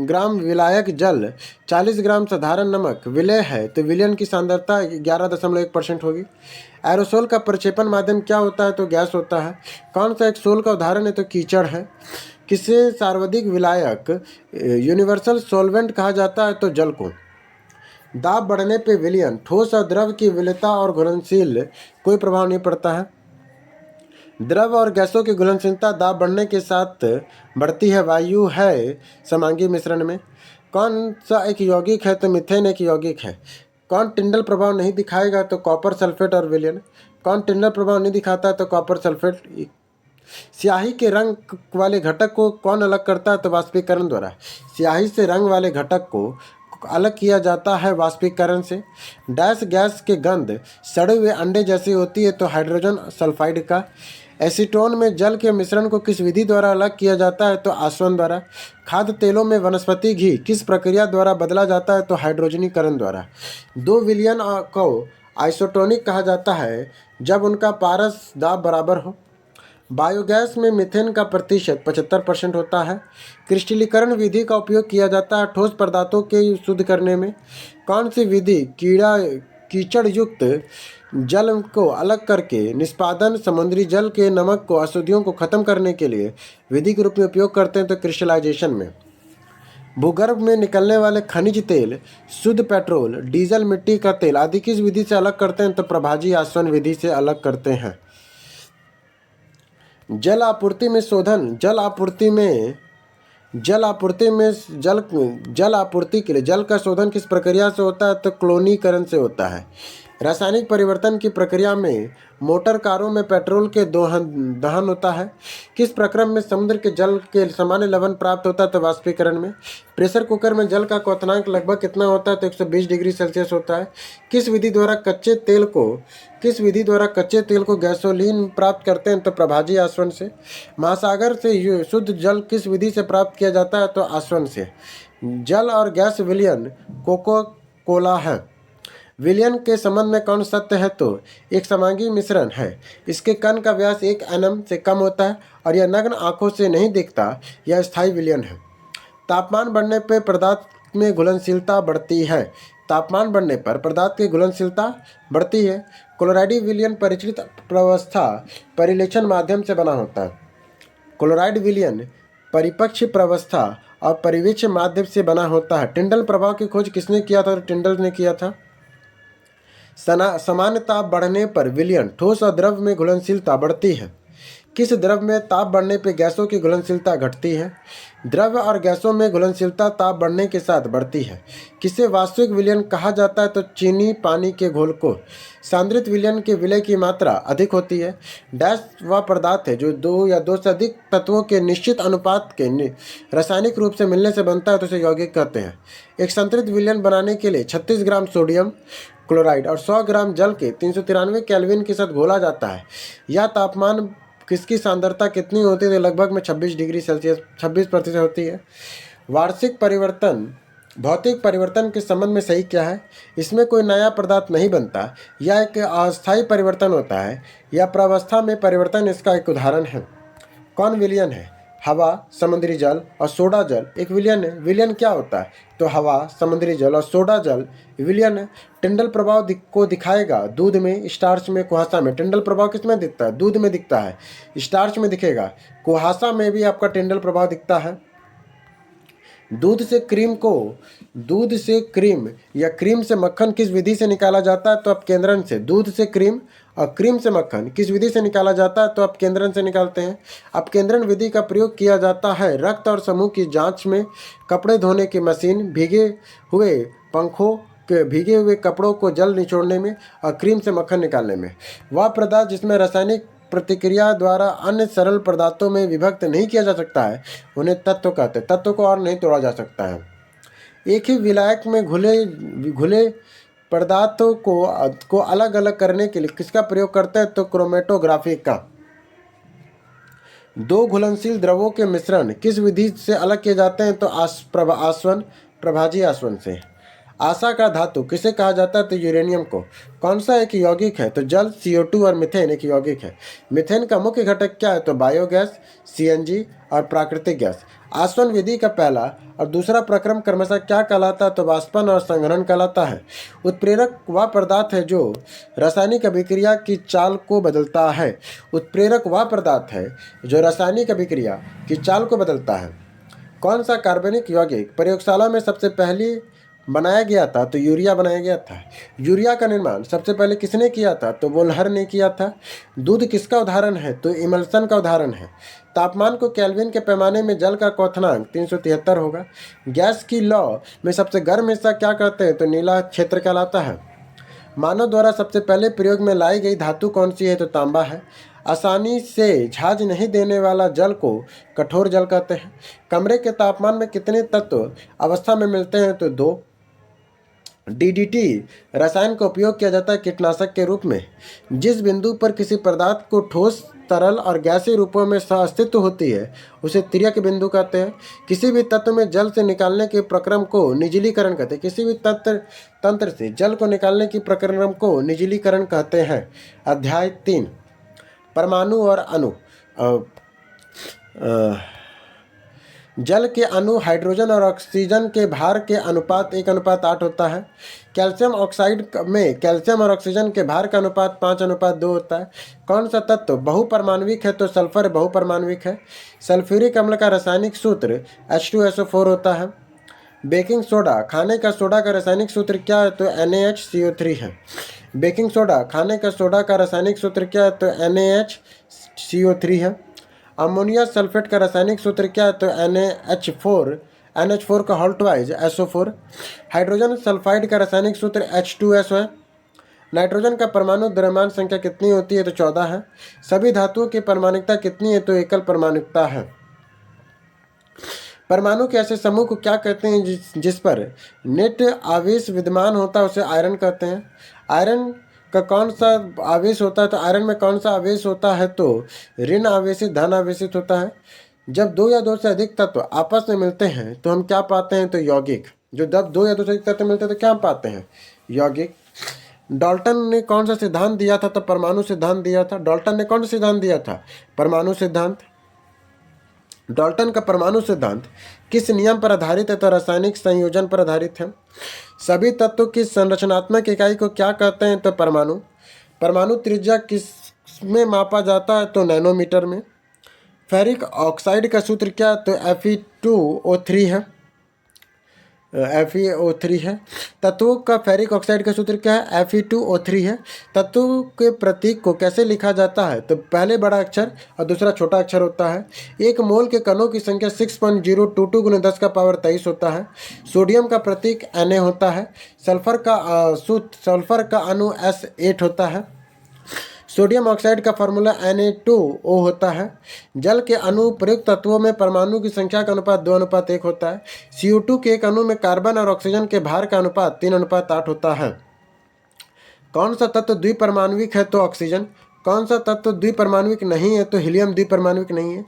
ग्राम विलायक जल 40 ग्राम साधारण नमक विलय है तो विलयन की सांद्रता 11.1% होगी। एरोसोल का प्रक्षेपण माध्यम क्या होता है? तो गैस होता है। कौन सा एक सोल का उदाहरण है? तो कीचड़ है। किसे सर्वाधिक विलायक यूनिवर्सल सॉल्वेंट कहा जाता है? तो जल को। दाब बढ़ने पर विलयन ठोस और द्रव की विलयता और घुलनशील कोई प्रभाव नहीं पड़ता है। द्रव और गैसों की घुलनशीलता दाब बढ़ने के साथ बढ़ती है। वायु है समांगी मिश्रण में। कौन सा एक यौगिक है? तो मीथेन एक यौगिक है। कौन टिंडल प्रभाव नहीं दिखाएगा? तो कॉपर सल्फेट और विलयन। कौन टिंडल प्रभाव नहीं दिखाता है? तो कॉपर सल्फेट। स्याही के रंग वाले घटक को कौन अलग करता है? तो वाष्पीकरण द्वारा। स्याही से रंग वाले घटक को अलग किया जाता है वाष्पीकरण से। डैश गैस के गंध सड़े हुए अंडे जैसी होती है। तो हाइड्रोजन सल्फाइड का। एसीटोन में जल के मिश्रण को किस विधि द्वारा अलग किया जाता है? तो आसवन द्वारा। खाद्य तेलों में वनस्पति घी किस प्रक्रिया द्वारा बदला जाता है? तो हाइड्रोजनीकरण द्वारा। दो विलयन को आइसोटोनिक कहा जाता है जब उनका पारस दाब बराबर हो। बायोगैस में मीथेन का प्रतिशत 75% होता है। क्रिस्टलीकरण विधि का उपयोग किया जाता है ठोस पदार्थों के शुद्ध करने में। कौन सी विधि कीचड़ युक्त जल को अलग करके निष्पादन समुद्री जल के नमक को अशुद्धियों को खत्म करने के लिए विधि के रूप में उपयोग करते हैं? तो क्रिस्टलाइजेशन में। भूगर्भ में निकलने वाले खनिज तेल, शुद्ध पेट्रोल, डीजल, मिट्टी का तेल आदि किस विधि से अलग करते हैं? तो प्रभाजी आसवन विधि से अलग करते हैं। जल आपूर्ति में शोधन। जल आपूर्ति के लिए जल का शोधन किस प्रक्रिया से होता है? तो क्लोनीकरण से होता है। रासायनिक परिवर्तन की प्रक्रिया में मोटर कारों में पेट्रोल के दहन होता है। किस प्रक्रम में समुद्र के जल के सामान्य लवण प्राप्त होता है? तो वाष्पीकरण में। प्रेशर कुकर में जल का क्वथनांक लगभग कितना होता है? तो 120 डिग्री सेल्सियस होता है। किस विधि द्वारा कच्चे तेल को गैसोलीन प्राप्त करते हैं? तो प्रभाजी आसवन से। महासागर से शुद्ध जल किस विधि से प्राप्त किया जाता है? तो आसवन से। जल और गैस विलयन कोको कोला है। विलयन के संबंध में कौन सत्य है? तो एक समांगी मिश्रण है। इसके कण का व्यास 1 एनएम से कम होता है और यह नग्न आंखों से नहीं दिखता। यह स्थायी विलयन है। तापमान बढ़ने पर पदार्थ में घुलनशीलता बढ़ती है। तापमान बढ़ने पर पदार्थ की घुलनशीलता बढ़ती है। क्लोराइड विलयन परिचित प्रावस्था परिलेखन माध्यम से बना होता है। क्लोराइड विलयन परिपक्ष प्रावस्था और परिवेक्ष माध्यम से बना होता है। टिंडल प्रभाव की खोज किसने किया था? तो टिंडल ने किया था। सामान्य ताप बढ़ने पर विलयन ठोस और द्रव में घुलनशीलता बढ़ती है। किस द्रव में ताप बढ़ने पर गैसों की घुलनशीलता घटती है? द्रव और गैसों में घुलनशीलता ताप बढ़ने के साथ बढ़ती है। किसे वास्तविक विलयन कहा जाता है? तो चीनी पानी के घोल को। सांद्रित विलयन के विलय की मात्रा अधिक होती है। डैश वह पदार्थ है जो 2 या 2 से अधिक तत्वों के निश्चित अनुपात के रासायनिक रूप से मिलने से बनता है, तो उसे यौगिक कहते हैं। एक संतृप्त विलयन बनाने के लिए 36 ग्राम सोडियम क्लोराइड और 100 ग्राम जल के 393 केल्विन के साथ घोला जाता है। यह तापमान किसकी सांद्रता कितनी होती है? तो लगभग में 26 डिग्री सेल्सियस 26% होती है। वार्षिक परिवर्तन भौतिक परिवर्तन के संबंध में सही क्या है? इसमें कोई नया पदार्थ नहीं बनता। यह एक अस्थायी परिवर्तन होता है। यह प्रावस्था में परिवर्तन इसका एक उदाहरण है। कौन विलयन है? हवा, समुद्री जल और सोडा जल एक विलयन है। विलयन क्या होता है? तो हवा, समुद्री जल और सोडा जल विलयन है। टिंडल प्रभाव को दिखाएगा दूध में, स्टार्च में, कुहासा में। टिंडल प्रभाव किस में दिखता है? दूध में दिखता है। स्टार्च में दिखेगा। कुहासा में भी आपका टिंडल प्रभाव दिखता है। दूध से क्रीम या क्रीम से मक्खन किस विधि से निकाला जाता है? तो अपकेंद्रण से। दूध से क्रीम और क्रीम से मक्खन किस विधि से निकाला जाता है? तो अपकेंद्रण से निकालते हैं। अपकेंद्रण विधि का प्रयोग किया जाता है रक्त और समूह की जांच में, कपड़े धोने की मशीन, भीगे हुए कपड़ों को जल निचोड़ने में और क्रीम से मक्खन निकालने में। वह पदार्थ जिसमें रासायनिक प्रतिक्रिया द्वारा अन्य सरल पदार्थों में विभक्त नहीं किया जा सकता है उन्हें तत्व कहते हैं। तत्व को और नहीं तोड़ा जा सकता है। एक ही विलायक में घुले पदार्थों को अलग अलग करने के लिए किसका प्रयोग करते हैं? तो क्रोमेटोग्राफी का। 2 घुलनशील द्रवों के मिश्रण किस विधि से अलग किए जाते हैं? तो प्रभाजी आसवन से। आशा का धातु किसे कहा जाता है? तो यूरेनियम को। कौन सा एक यौगिक है? तो जल, CO2 और मीथेन एक यौगिक है। मीथेन का मुख्य घटक क्या है? तो बायोगैस, CNG और प्राकृतिक गैस। आसवन विधि का पहला और दूसरा प्रक्रम क्रमशः क्या कहलाता है? तो वाष्पन और संघनन कहलाता है। उत्प्रेरक वह पदार्थ है जो रासायनिक अभिक्रिया की चाल को बदलता है। उत्प्रेरक वह पदार्थ है जो रासायनिक अभिक्रिया की चाल को बदलता है। कौन सा कार्बनिक यौगिक प्रयोगशाला में सबसे पहले बनाया गया था? तो यूरिया बनाया गया था। यूरिया का निर्माण सबसे पहले किसने किया था? तो वोल्हर ने किया था। दूध किसका उदाहरण है? तो इमल्सन का उदाहरण है। तापमान को केल्विन के पैमाने में जल का क्वथनांक 373 होगा। गैस की लौ में सबसे गर्म हिस्सा क्या कहते हैं? तो नीला क्षेत्र कहलाता है। मानव द्वारा सबसे पहले प्रयोग में लाई गई धातु कौन सी है? तो तांबा है। आसानी से झाज नहीं देने वाला जल को कठोर जल कहते हैं। कमरे के तापमान में कितने तत्व अवस्था में मिलते हैं? तो 2। DDT रसायन का उपयोग किया जाता है कीटनाशक के रूप में। जिस बिंदु पर किसी पदार्थ को ठोस, तरल और गैसीय रूपों में सह-अस्तित्व होती है उसे तिर्यक बिंदु कहते हैं। किसी भी तत्व में जल से निकालने के प्रक्रम को निजिलीकरण कहते हैं। किसी भी तंत्र से जल को निकालने की प्रक्रम को निजिलीकरण कहते हैं। अध्याय 3 परमाणु और अणु। जल के अणु हाइड्रोजन और ऑक्सीजन के भार के अनुपात 1:8 होता है। कैल्शियम ऑक्साइड में कैल्शियम और ऑक्सीजन के भार का अनुपात 5:2 होता है। कौन सा तत्व बहुपरमाणविक है? तो सल्फर बहुपरमाणविक है। सल्फ्यूरिक अम्ल का रासायनिक सूत्र H2SO4 होता है। बेकिंग सोडा खाने का सोडा का रासायनिक सूत्र क्या है? तो NaHCO3 है। बेकिंग सोडा खाने का सोडा का रासायनिक सूत्र क्या है? तो NaHCO3 है। अमोनिया सल्फेट का रासायनिक सूत्र क्या है? तो NH4 का Holt wise SO4। Hydrogen sulphide का रासायनिक सूत्र H2SO है। नाइट्रोजन का परमाणु द्रव्यमान संख्या कितनी होती है? तो 14 है। सभी धातुओं की परमाणुकता कितनी है? तो एकल परमाणुकता है। परमाणु के ऐसे समूह को क्या कहते हैं जिस पर नेट आवेश विद्यमान होता है उसे आयरन कहते हैं। आयरन का कौन सा आवेश होता है? तो आयरन में कौन सा आवेश होता है? तो ऋण आवेशित धन आवेशित होता है। जब दो या दो से अधिक तत्व आपस में मिलते हैं तो हम क्या पाते हैं? तो यौगिक। जो जब दो या दो से अधिक तत्व मिलते हैं तो क्या पाते हैं? यौगिक। डाल्टन ने कौन सा सिद्धांत दिया था? तो परमाणु सिद्धांत दिया था। डाल्टन ने कौन सा सिद्धांत दिया था? परमाणु सिद्धांत। डाल्टन का परमाणु सिद्धांत किस नियम पर आधारित है? तो रासायनिक संयोजन पर आधारित है। सभी तत्वों की संरचनात्मक इकाई को क्या कहते हैं? तो परमाणु। परमाणु त्रिज्या किस में मापा जाता है? तो नैनोमीटर में। फेरिक ऑक्साइड का सूत्र क्या? तो Fe2O3 है। FeO3 है। तत्वों का फेरिक ऑक्साइड का सूत्र क्या है? Fe2O3 है। तत्वों के प्रतीक को कैसे लिखा जाता है? तो पहले बड़ा अक्षर और दूसरा छोटा अक्षर होता है। एक मोल के कणों की संख्या 6.022 × 10⁻23 होता है। सोडियम का प्रतीक Na होता है। सल्फर का अणु S8 होता है। सोडियम ऑक्साइड का फार्मूला Na2O होता है। जल के अणु प्रयुक्त तत्वों में परमाणु की संख्या का अनुपात 2:1 होता है। CO2 के एक अणु में कार्बन और ऑक्सीजन के भार का अनुपात 3:8 होता है। कौन सा तत्व द्विपरमाणुविक है? तो ऑक्सीजन। कौन सा तत्व द्विपरमाणुविक नहीं है? तो हीलियम द्विपरमाणुविक नहीं है।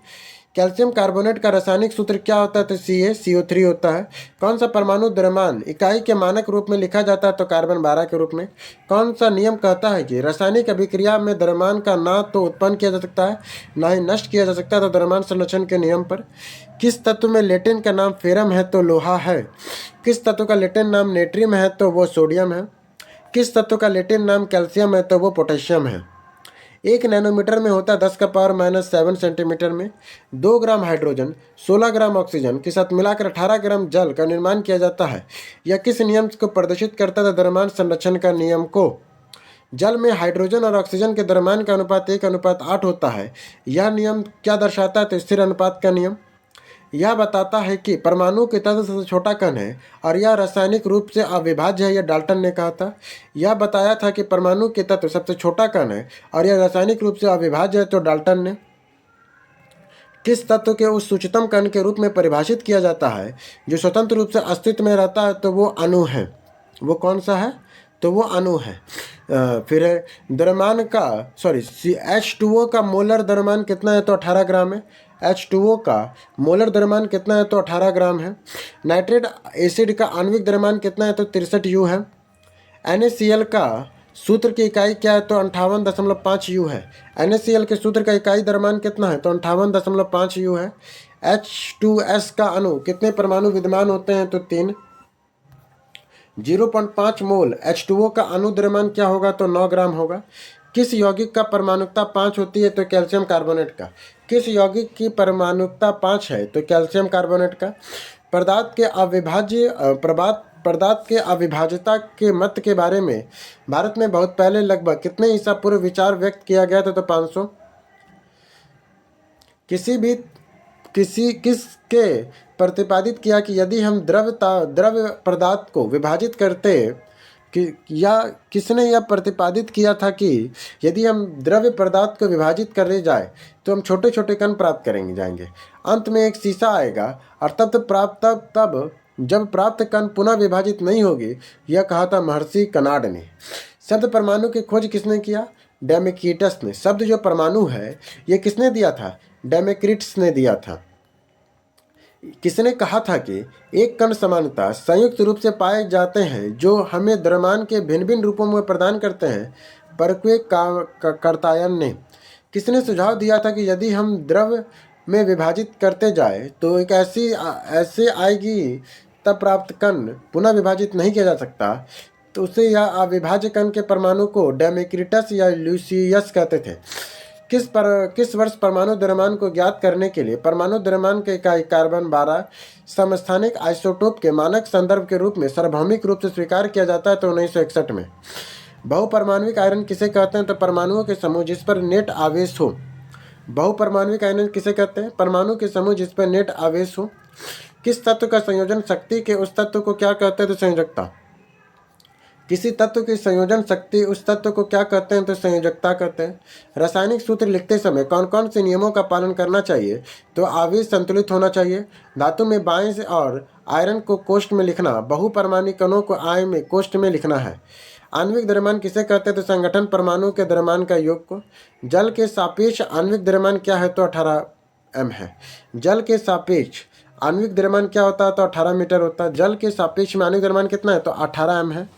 कैल्शियम कार्बोनेट का रासायनिक सूत्र क्या होता है? तो CaCO3 होता है। कौन सा परमाणु द्रव्यमान इकाई के मानक रूप में लिखा जाता है? तो कार्बन 12 के रूप में। कौन सा नियम कहता है कि रासायनिक अभिक्रिया में द्रव्यमान का ना तो उत्पन्न किया जा सकता है ना ही नष्ट किया जा सकता है? तो द्रव्यमान संरक्षण के नियम पर। किस तत्व में लेटेन का नाम फेरम है? तो लोहा है। किस तत्व का लेटेन नाम नेट्रियम है? तो वो सोडियम है। किस तत्व का लेटेन नाम कैल्शियम है? तो वो पोटेशियम है। 1 नैनोमीटर में होता है 10⁻⁷ सेंटीमीटर में। 2 ग्राम हाइड्रोजन 16 ग्राम ऑक्सीजन के साथ मिलाकर 18 ग्राम जल का निर्माण किया जाता है। यह किस नियम को प्रदर्शित करता है? द्रव्यमान संरक्षण का नियम को। जल में हाइड्रोजन और ऑक्सीजन के द्रव्यमान का अनुपात 1:8 होता है। यह नियम क्या दर्शाता है? तो स्थिर अनुपात का नियम। यह बताता है कि परमाणु के तत्व सबसे छोटा कण है और यह रासायनिक रूप से अविभाज्य है। यह डाल्टन ने कहा था। यह बताया था कि परमाणु के तत्व सबसे छोटा कण है और यह रासायनिक रूप से अविभाज्य है। तो डाल्टन ने। किस तत्व के उस उच्चतम कण के रूप में परिभाषित किया जाता है जो स्वतंत्र रूप से अस्तित्व में रहता है? तो वो अणु है। वो कौन सा है? तो वो अणु है। फिर द्रव्यमान का H2O का मोलर द्रव्यमान कितना है? तो 18 ग्राम है। H2O का मोलर द्रव्यमान कितना है? तो 18 ग्राम है। नाइट्रेट एसिड का आणविक द्रव्यमान कितना है? तो 63 U है। NaCl का सूत्र की इकाई क्या है? तो 58.5 U है। NaCl के सूत्र का इकाई द्रव्यमान कितना है? तो 58.5 U है। H2S का अणु कितने परमाणु विद्यमान होते हैं? तो 3। 0.5 मोल H2O का अणु द्रव्यमान क्या होगा? तो 9 ग्राम होगा। किस यौगिक का परमाणुकता 5 होती है? तो कैल्शियम कार्बोनेट का। किस यौगिक की परमाणुकता 5 है? तो कैल्शियम कार्बोनेट का। पदार्थ के अविभाज्यता के मत के बारे में भारत में बहुत पहले लगभग कितने ईसा पूर्व विचार व्यक्त किया गया था? तो 500। किसके प्रतिपादित किया कि यदि हम द्रव्य पदार्थ को विभाजित करते या किसने यह प्रतिपादित किया था कि यदि हम द्रव्य पदार्थ को विभाजित करे जाए तो हम छोटे छोटे कण प्राप्त जाएंगे। अंत में एक शीशा आएगा और तब जब प्राप्त कण पुनः विभाजित नहीं होगी। यह कहा था महर्षि कनाड ने। शब्द परमाणु की खोज किसने किया? डेमेक्रिटस ने। शब्द जो परमाणु है यह किसने दिया था? डेमेक्रिटस ने दिया था। किसने कहा था कि एक कण समानता संयुक्त रूप से पाए जाते हैं जो हमें द्रव्यमान के भिन्न भिन्न रूपों में प्रदान करते हैं? परक्वे कार्तायन ने। किसने सुझाव दिया था कि यदि हम द्रव्य में विभाजित करते जाए तो एक ऐसे आएगी तब प्राप्त कण पुनः विभाजित नहीं किया जा सकता? तो उसे या अविभाज्य कण के परमाणु को डेमेक्रिटस या ल्यूसियस कहते थे। किस वर्ष परमाणु द्रव्यमान को ज्ञात करने के लिए परमाणु द्रव्यमान के इकाई कार्बन 12 समस्थानिक आइसोटोप के मानक संदर्भ के रूप में सार्वभौमिक रूप से स्वीकार किया जाता है? तो 1961 में। बहुपरमाणुविक आयरन किसे कहते हैं? तो परमाणुओं के समूह जिस पर नेट आवेश हो। बहुपरमाणुविक आयरन किसे कहते हैं? परमाणु के समूह जिस पर नेट आवेश हो। किस तत्व का संयोजन शक्ति के उस तत्व को क्या कहते हैं? तो संयोजकता। किसी तत्व की संयोजन शक्ति, उस तत्व को क्या कहते हैं? तो संयोजकता कहते हैं। रासायनिक सूत्र लिखते समय कौन कौन से नियमों का पालन करना चाहिए? तो आवेश संतुलित होना चाहिए। धातु में बाएं से और आयरन को कोष्ठ में लिखना, बहुपरमाणु कणों को आय में कोष्ठ में लिखना है। आणविक द्रव्यमान किसे कहते हैं? तो संगठन परमाणु के द्रव्यमान का योग को। जल के सापेक्ष आणविक द्रव्यमान क्या है? तो 18 m है। जल के सापेक्ष आणविक द्रव्यमान क्या होता है? तो 18 मीटर होता है। जल के सापेक्ष में आणविक द्रव्यमान कितना है? तो 18 m है।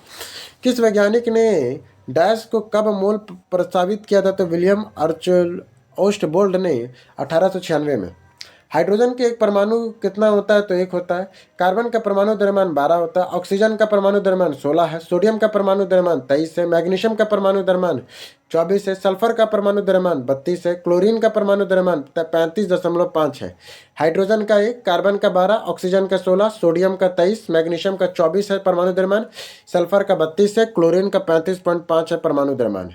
किस वैज्ञानिक ने डैश को कब मोल प्रस्तावित किया था? तो विलियम अर्चल ओस्टबोल्ड ने 1896 में। हाइड्रोजन के एक परमाणु कितना होता है? तो एक होता है। कार्बन का परमाणु द्रव्यमान 12 होता है। ऑक्सीजन का परमाणु द्रव्यमान 16 है। सोडियम का परमाणु द्रव्यमान 23 है। मैग्नीशियम का परमाणु द्रव्यमान 24 है। सल्फर का परमाणु द्रव्यमान 32 है। क्लोरीन का परमाणु द्रव्यमान 35.5 है। हाइड्रोजन का 1, कार्बन का 12, ऑक्सीजन का 16, सोडियम का 23, मैग्नीशियम का 24 है परमाणु द्रव्यमान, सल्फर का 32 है, क्लोरीन का 35.5 है परमाणु द्रव्यमान।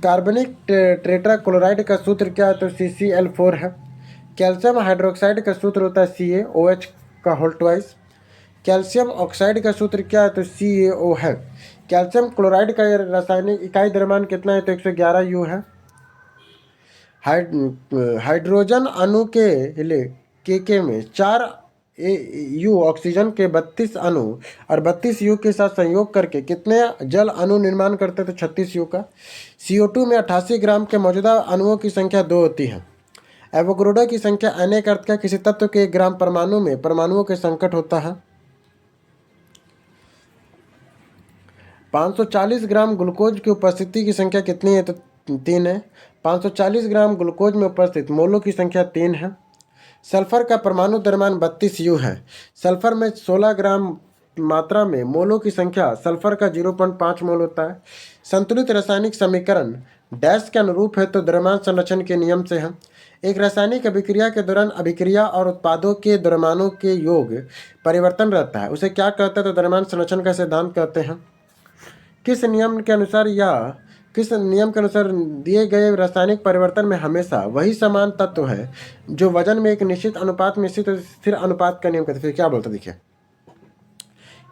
कार्बनिक टेट्राक्लोराइड का सूत्र क्या है? तो CCl4 है। कैल्शियम हाइड्रोक्साइड का सूत्र होता है CaOH का होल ट्वाइस। कैल्शियम ऑक्साइड का सूत्र क्या है? तो CaO है। कैल्शियम क्लोराइड का रासायनिक इकाई द्रव्यमान कितना है? तो 111 U है। हाइड्रोजन अणु के में 4 U ऑक्सीजन के 32 अणु और 32 U के साथ संयोग करके कितने जल अणु निर्माण करते? तो 36 U का। CO2 में 88 ग्राम के मौजूदा अणुओं की संख्या 2 होती है। एवोगैड्रो की संख्या अनेक अर्थ का किसी तत्व के 1 ग्राम परमाणु में परमाणुओं के संकट होता है। 540 ग्राम ग्लूकोज की उपस्थिति की संख्या कितनी है? तो 3 है। 540 ग्राम ग्लूकोज में उपस्थित मोलों की संख्या 3 है। सल्फर का परमाणु द्रव्यमान 32 U है। सल्फर में 16 ग्राम मात्रा में मोलों की संख्या सल्फर का 0.5 मोल होता है। संतुलित रासायनिक समीकरण डैश के अनुरूप है? तो द्रव्यमान संरक्षण के नियम से है। एक रासायनिक अभिक्रिया के दौरान अभिक्रिया और उत्पादों के द्रव्यमानों के योग परिवर्तन रहता है, उसे क्या कहते हैं? तो द्रव्यमान संरक्षण का सिद्धांत कहते हैं। किस नियम के अनुसार दिए गए रासायनिक परिवर्तन में हमेशा वही समान तत्व है जो वजन में एक निश्चित अनुपात में स्थिर अनुपात का नियम कहते हैं। फिर क्या बोलते देखिए,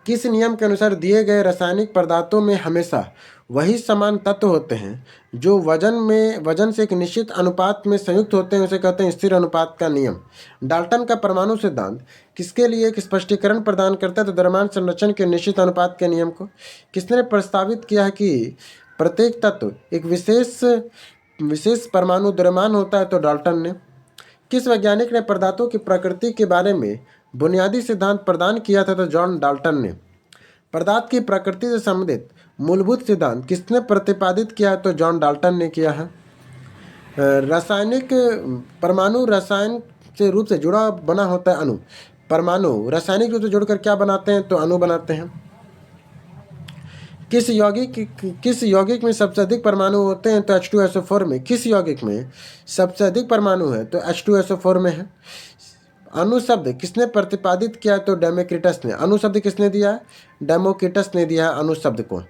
किस नियम के अनुसार दिए गए रासायनिक पदार्थों में हमेशा वही समान तत्व होते हैं जो वजन से एक निश्चित अनुपात में संयुक्त होते हैं, उसे कहते हैं स्थिर अनुपात का नियम। डाल्टन का परमाणु सिद्धांत किसके लिए एक स्पष्टीकरण प्रदान करता है? तो द्रव्यमान संरक्षण के निश्चित अनुपात के नियम को। किसने प्रस्तावित किया है कि प्रत्येक तत्व एक विशेष परमाणु द्रव्यमान होता है? तो डाल्टन ने। किस वैज्ञानिक ने पदार्थों की प्रकृति के बारे में बुनियादी सिद्धांत प्रदान किया था? तो जॉन डाल्टन ने। पदार्थ की प्रकृति से संबंधित मूलभूत सिद्धांत किसने प्रतिपादित किया है? तो जॉन डाल्टन ने किया है। रासायनिक परमाणु रसायन से रूप से जुड़ा बना होता है अणु। परमाणु रासायनिक रूप से जुड़कर क्या बनाते हैं? तो अणु बनाते हैं। किस यौगिक में सबसे अधिक परमाणु होते हैं? तो H2SO4 में। किस यौगिक में सबसे अधिक परमाणु है? तो H2SO4 में है। अणु शब्द किसने प्रतिपादित किया? तो डेमोक्रिटस ने। अणु शब्द किसने दिया है? डेमोक्रिटस ने दिया है अणु शब्द को।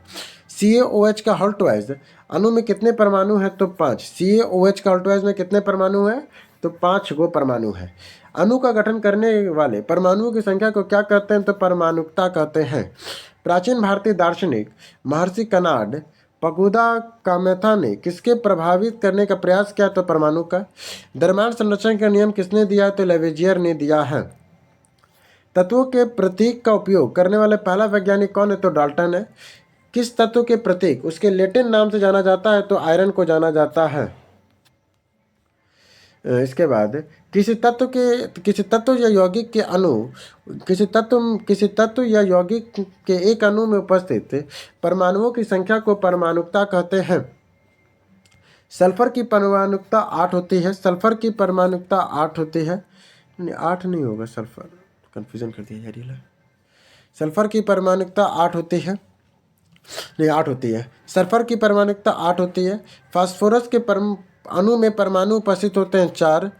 CaOH का होल ट्वाइस अणु में कितने परमाणु है? तो 5। CaOH का होल ट्वाइस में कितने परमाणु है? तो 5 गो परमाणु है। अणु का गठन करने वाले परमाणुओं की संख्या को क्या कहते हैं? तो परमाणुकता कहते हैं। प्राचीन भारतीय दार्शनिक महर्षि कनाड पगुदा कामेथा ने किसके प्रभावित करने का प्रयास किया? तो परमाणु का। द्रव्यमान संरक्षण का नियम किसने दिया? तो लेवेजियर ने दिया है। तत्वों के प्रतीक का उपयोग करने वाले पहला वैज्ञानिक कौन है? तो डाल्टन है। किस तत्व के प्रतीक उसके लैटिन नाम से जाना जाता है? तो आयरन को जाना जाता है। इसके बाद किसी तत्व या यौगिक के अणु किसी तत्व या यौगिक के एक अणु में उपस्थित परमाणुओं की संख्या को परमाणुकता कहते हैं। सल्फर की परमाणुकता 8 होती है। सल्फर की परमाणुकता 8 होती है। नहीं 8 नहीं होगा, सल्फर कंफ्यूजन कर दिया यार ये। सल्फर की परमाणुकता 8 होती है। नहीं 8 होती है। सल्फर की परमाणुकता 8 होती है। फास्फोरस के अणु में परमाणु उपस्थित होते हैं 4।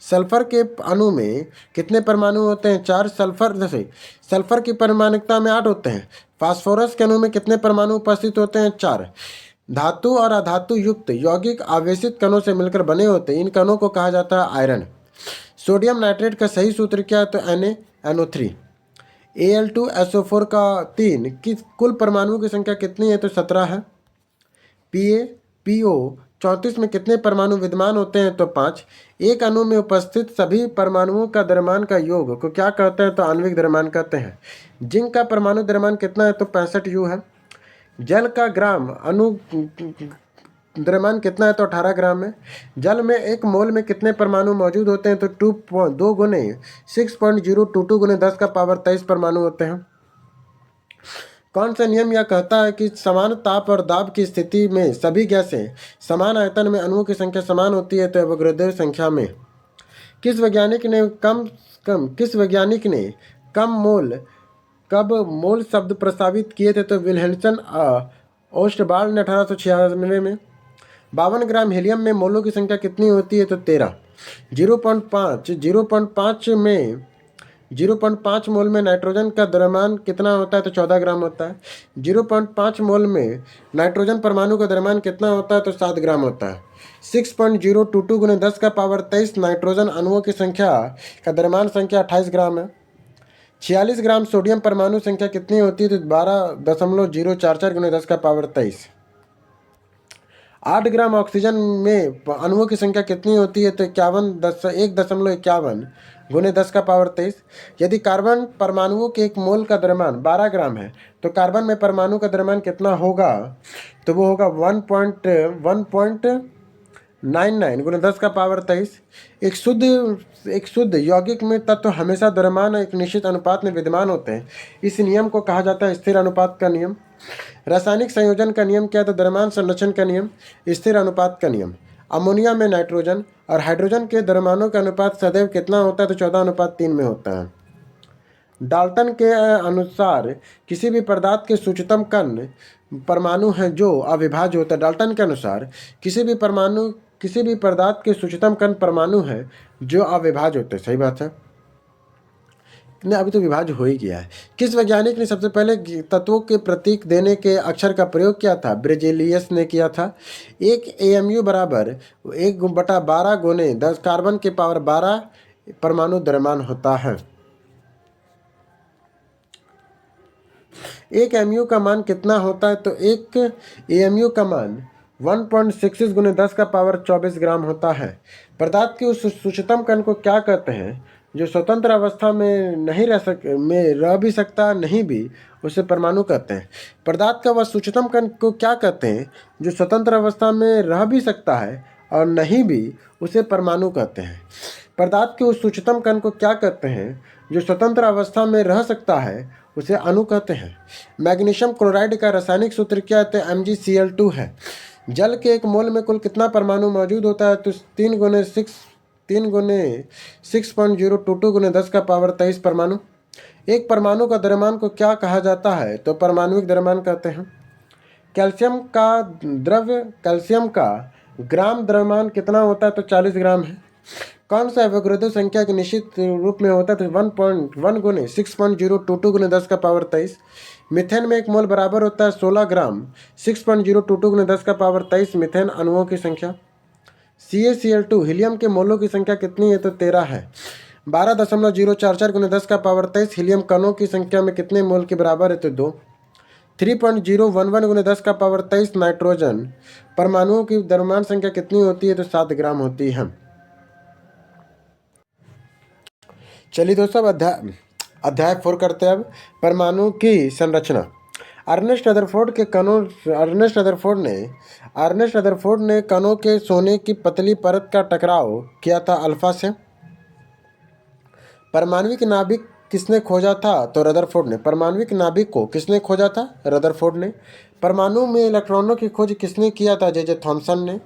सल्फर के अणु में कितने परमाणु होते हैं? 4। सल्फर की परमाणुकता में 8 होते हैं। फास्फोरस के अणु में कितने परमाणु उपस्थित होते हैं? 4। धातु और अधातु युक्त यौगिक आवेशित कणों से मिलकर बने होते हैं। इन कणों को कहा जाता है आयरन। सोडियम नाइट्रेट का सही सूत्र क्या है? तो NaNO3। Al2SO4 का 3 की कुल परमाणुओं की संख्या कितनी है? तो 17 है। PaPO 34 में कितने परमाणु विद्यमान होते हैं? तो 5। एक अणु में उपस्थित सभी परमाणुओं का द्रव्यमान का योग को क्या कहते हैं? तो आणविक द्रव्यमान कहते हैं। जिंक का परमाणु द्रव्यमान कितना है? तो 65 U है। जल का ग्राम अणु द्रव्यमान कितना है? तो 18 ग्राम है। जल में 1 मोल में कितने परमाणु मौजूद होते हैं? तो 2 गुने 6.022 गुने 10 का पावर 23 परमाणु होते हैं। कौन सा नियम यह कहता है कि समान ताप और दाब की स्थिति में सभी गैसें समान आयतन में अणुओं की संख्या समान होती है? तो एवोगैड्रो संख्या में। किस वैज्ञानिक ने कब मोल शब्द प्रस्तावित किए थे? तो विल्हेल्सन ओस्टबाल ने 1896 में। 52 ग्राम हीलियम में मोलों की संख्या कितनी होती है? तो 13। 0.5 मोल में नाइट्रोजन का द्रव्यमान कितना होता है? तो 14 ग्राम होता है। 0.5 मोल में नाइट्रोजन परमाणु का द्रव्यमान कितना होता है? तो 7 ग्राम होता है। 6.022 गुने 10 का पावर 23 नाइट्रोजन अणुओं की संख्या का द्रव्यमान संख्या 28 ग्राम है। 46 ग्राम सोडियम परमाणु संख्या कितनी होती है? तो 12.044 गुने 10 का पावर 23। 8 ग्राम ऑक्सीजन में अणुओं की संख्या कितनी होती है? तो 1.51 गुने 10 का पावर 23। यदि कार्बन परमाणुओं के 1 मोल का द्रव्यमान 12 ग्राम है तो कार्बन में परमाणु का द्रव्यमान कितना होगा? तो वो होगा 1.99 गुने 10 का पावर 23। एक शुद्ध यौगिक में तत्व हमेशा द्रव्यमान एक निश्चित अनुपात में विद्यमान होते हैं। इस नियम को कहा जाता है स्थिर अनुपात का नियम। रासायनिक संयोजन का नियम क्या है? तो द्रव्यमान संरक्षण का नियम, स्थिर अनुपात का नियम। अमोनिया में नाइट्रोजन और हाइड्रोजन के द्रव्यमानों का अनुपात सदैव कितना होता है? तो 14:3 में होता है। डाल्टन के अनुसार किसी भी पदार्थ के सूक्ष्मतम कण परमाणु हैं जो अविभाज्य होता है। डाल्टन के अनुसार किसी भी पदार्थ के सूक्ष्मतम कण परमाणु हैं जो अविभाज्य होते हैं। सही बात है। नहीं, अभी तो विभाज्य हो ही गया है। किस वैज्ञानिक ने सबसे पहले तत्वों के प्रतीक देने के अक्षर का प्रयोग किया था? ब्रेजेलियस ने किया था। एक AMU बराबर 1/12 गुने 10 कार्बन के पावर 12 परमाणु द्रव्यमान होता है। एक AMU का मान कितना होता है? तो एक AMU का मान 1.66 गुने 10 का पावर 24 ग्राम होता है। पदार्थ के उस सूक्ष्मतम कण को क्या कहते हैं जो स्वतंत्र अवस्था में नहीं रह भी सकता नहीं भी? उसे परमाणु कहते हैं। पदार्थ का वह सूक्ष्मतम कण को क्या कहते हैं जो स्वतंत्र अवस्था में रह भी सकता है और नहीं भी? उसे परमाणु कहते हैं। पदार्थ के उस सूक्ष्मतम कण को क्या कहते हैं जो स्वतंत्र अवस्था में रह सकता है? उसे अणु कहते हैं। मैग्नीशियम क्लोराइड का रासायनिक सूत्र क्या है? तो MgCl2 है। जल के 1 मोल में कुल कितना परमाणु मौजूद होता है? तो 3 गुने 6.022 गुने 10 का पावर 23 परमाणु। एक परमाणु का द्रव्यमान को क्या कहा जाता है? तो परमाणुिक द्रव्यमान कहते हैं। कैल्शियम का ग्राम द्रव्यमान कितना होता है? तो 40 ग्राम है। कौन सा एवोगैड्रो संख्या के निश्चित रूप में होता है? तो 1.1 गुने 6.022 गुने 10 का पावर 23। मीथेन में 1 मोल बराबर होता है 16 ग्राम 6.022 गुने 10 का पावर 23 मीथेन अणुओं की संख्या। CaCl2 हीलियम के मोलों की संख्या कितनी है? तो 13 है। 12.044 गुने 10 का पावर 23 हीलियम कणों की संख्या में कितने मोल के बराबर है? तो 2। 3.011 गुने 10 का पावर 23 नाइट्रोजन परमाणुओं की द्रव्यमान संख्या कितनी होती है? तो 7 ग्राम होती है। चलिए दोस्तों, अब अध्याय 4 करते हैं। अब परमाणु की संरचना। अर्नेस्ट रदरफोर्ड ने कणों के सोने की पतली परत का टकराव किया था अल्फा से। परमाणविक नाभिक किसने खोजा था? तो रदरफोर्ड ने। परमाणविक नाभिक को किसने खोजा था? रदरफोर्ड ने। परमाणु में इलेक्ट्रॉनों की खोज किसने किया था? जे थॉमसन ने।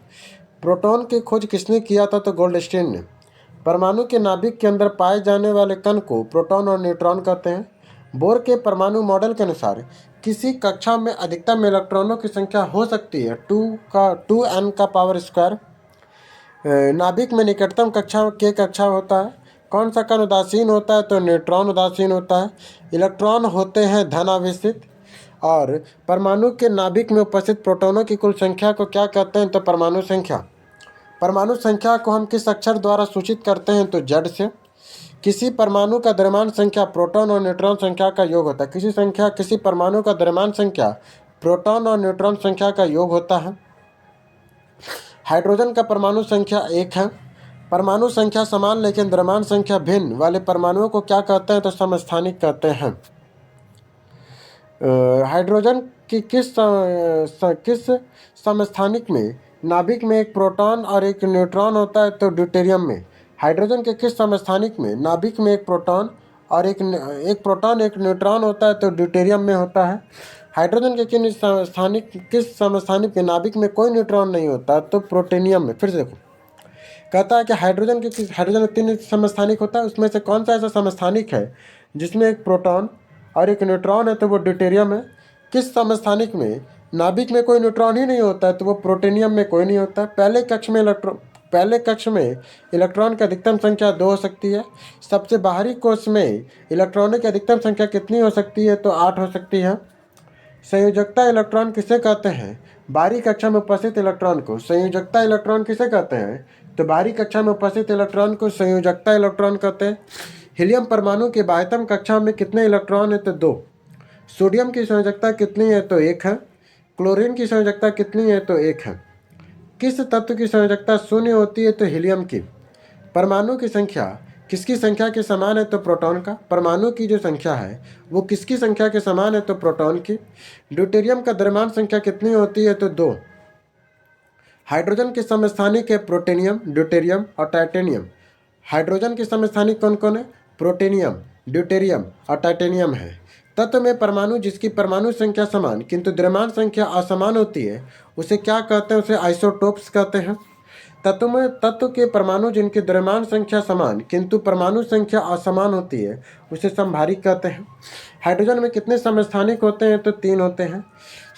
प्रोटॉन की खोज किसने किया था? तो गोल्डस्टीन ने। परमाणु के नाभिक के अंदर पाए जाने वाले कण को प्रोटॉन और न्यूट्रॉन कहते हैं। बोर के परमाणु मॉडल के अनुसार किसी कक्षा में अधिकतम इलेक्ट्रॉनों की संख्या हो सकती है 2n का पावर स्क्वायर। नाभिक में निकटतम कक्षा होता है। कौन सा कण उदासीन होता है? तो न्यूट्रॉन उदासीन होता है। इलेक्ट्रॉन होते हैं धनावेशित। और परमाणु के नाभिक में उपस्थित प्रोटॉनों की कुल संख्या को क्या कहते हैं? तो परमाणु संख्या। परमाणु संख्या को हम किस अक्षर द्वारा सूचित करते हैं? तो जेड से। किसी परमाणु का द्रव्यमान संख्या प्रोटॉन और न्यूट्रॉन संख्या का योग होता है। किसी परमाणु का द्रव्यमान संख्या प्रोटॉन और न्यूट्रॉन संख्या का योग होता है। हाइड्रोजन का परमाणु संख्या 1 है। परमाणु संख्या समान लेकिन द्रव्यमान संख्या भिन्न वाले परमाणुओं को क्या कहते हैं? तो समस्थानिक कहते हैं। हाइड्रोजन की किस समस्थानिक में नाभिक में एक प्रोटॉन और एक न्यूट्रॉन होता है? तो ड्यूटेरियम में। हाइड्रोजन के किस समस्थानिक में नाभिक में एक प्रोटॉन और एक न्यूट्रॉन होता है? तो ड्यूटेरियम में होता है। हाइड्रोजन के किस समस्थानिक में नाभिक में कोई न्यूट्रॉन नहीं होता? तो प्रोटेनियम में। फिर से देखो, कहता है कि हाइड्रोजन में 3 समस्थानिक होता है, उसमें से कौन सा ऐसा समस्थानिक है जिसमें एक प्रोटॉन और एक न्यूट्रॉन है? तो वो ड्यूटेरियम है। किस समस्थानिक में नाभिक में कोई न्यूट्रॉन ही नहीं होता है? तो वो प्रोटेनियम में कोई नहीं होता। पहले कक्ष में इलेक्ट्रॉन की अधिकतम संख्या 2 हो सकती है। सबसे बाहरी कोश में इलेक्ट्रॉनों की अधिकतम संख्या कितनी हो सकती है? तो 8 हो सकती है। संयोजकता इलेक्ट्रॉन किसे कहते हैं? बाहरी कक्षा में उपस्थित इलेक्ट्रॉन को संयोजकता इलेक्ट्रॉन किसे कहते हैं? तो बाहरी कक्षा में उपस्थित इलेक्ट्रॉन को संयोजकता इलेक्ट्रॉन कहते हैं। हीलियम परमाणु के बाह्यतम कक्षा में कितने इलेक्ट्रॉन है? तो 2। सोडियम की संयोजकता कितनी है? तो 1 है। क्लोरीन की संयोजकता कितनी है? तो 1 है। किस तत्व की संयोजकता 0 होती है? तो हीलियम की। परमाणु की संख्या किसकी संख्या के समान है? तो प्रोटॉन का। परमाणु की जो संख्या है वो किसकी संख्या के समान है? तो प्रोटॉन की। ड्यूटेरियम का द्रव्यमान संख्या कितनी होती है? तो 2। हाइड्रोजन के समस्थानिक है प्रोटेनियम, ड्यूटेरियम और टाइटेनियम। हाइड्रोजन के समस्थानिक कौन कौन है? प्रोटेनियम, ड्यूटेरियम और टाइटेनियम है। तत्व में परमाणु जिसकी परमाणु संख्या समान किंतु द्रव्यमान संख्या असमान होती है उसे क्या कहते हैं? उसे आइसोटोप्स कहते हैं। तत्व के परमाणु जिनकी द्रव्यमान संख्या समान किंतु परमाणु संख्या असमान होती है उसे समभारिक कहते हैं। हाइड्रोजन में कितने समस्थानिक होते हैं? तो 3 होते हैं।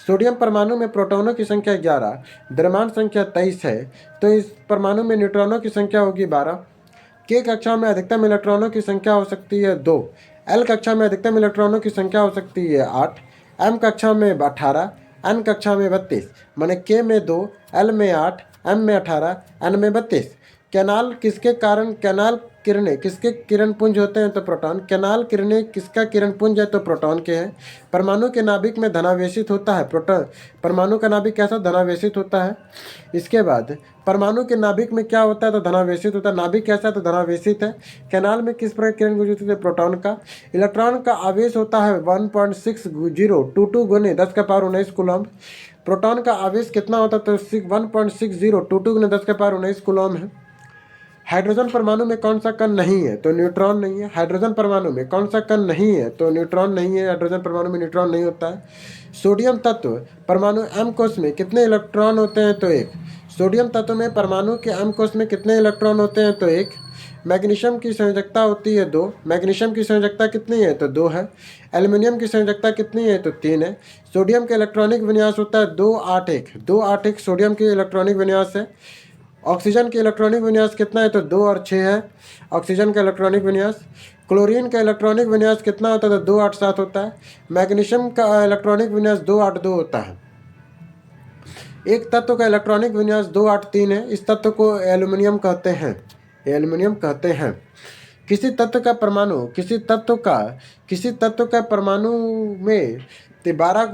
सोडियम परमाणु में प्रोटॉनों की संख्या 11, द्रव्यमान संख्या 23 है, तो इस परमाणु में न्यूट्रॉनों की संख्या होगी 12। के कक्षा में अधिकतम इलेक्ट्रॉनों की संख्या हो सकती है 2। एल कक्षा में अधिकतम इलेक्ट्रॉनों की संख्या हो सकती है 8। एम कक्षा में 18, एन कक्षा में 32। माने के में 2, एल में 8, एम में 18, एन में 32। कैनाल किरणें किसके किरण पुंज होते हैं? तो प्रोटॉन। कैनाल किरणें किसका किरण पुंज है? तो प्रोटॉन के हैं। परमाणु के नाभिक में धनावेशित होता है प्रोटॉन। परमाणु का नाभिक कैसा? धनावेशित होता है। इसके बाद परमाणु के नाभिक में क्या होता है? तो धनावेशित होता है। नाभिक कैसा है? तो धनावेशित है। कैनाल में किस प्रकार किरण गुजरती है? प्रोटॉन का। इलेक्ट्रॉन का आवेश होता है 1.6022 गुने 10⁻19 कूलम। प्रोटॉन का आवेश कितना होता है? तो 1.6022 गुने 10⁻19 कूलम है। हाइड्रोजन परमाणु में कौन सा कण नहीं है? तो न्यूट्रॉन नहीं है। हाइड्रोजन परमाणु में कौन सा कण नहीं है? तो न्यूट्रॉन नहीं है। हाइड्रोजन परमाणु में न्यूट्रॉन नहीं होता है। सोडियम तत्व परमाणु एम कोश में कितने इलेक्ट्रॉन होते हैं? तो 1। सोडियम तत्व में परमाणु के एम कोश में कितने इलेक्ट्रॉन होते हैं? तो 1। मैग्नीशियम की संयोजकता होती है 2। मैग्नीशियम की संयोजकता कितनी है? तो 2 है। एल्युमिनियम की संयोजकता कितनी है? तो 3 है। सोडियम का इलेक्ट्रॉनिक विन्यास होता है 281। 281 सोडियम की इलेक्ट्रॉनिक विन्यास है। ऑक्सीजन के इलेक्ट्रॉनिक विन्यास कितना है? तो 2 और 6 है ऑक्सीजन का इलेक्ट्रॉनिक विन्यास। क्लोरीन का इलेक्ट्रॉनिक विन्यास कितना होता है? तो 287 होता है। मैग्नीशियम का इलेक्ट्रॉनिक विन्यास 282 होता है। एक तत्व का इलेक्ट्रॉनिक विन्यास 283 है। इस तत्व को एल्युमिनियम कहते हैं। एल्युमिनियम कहते हैं। किसी तत्व का परमाणु में 13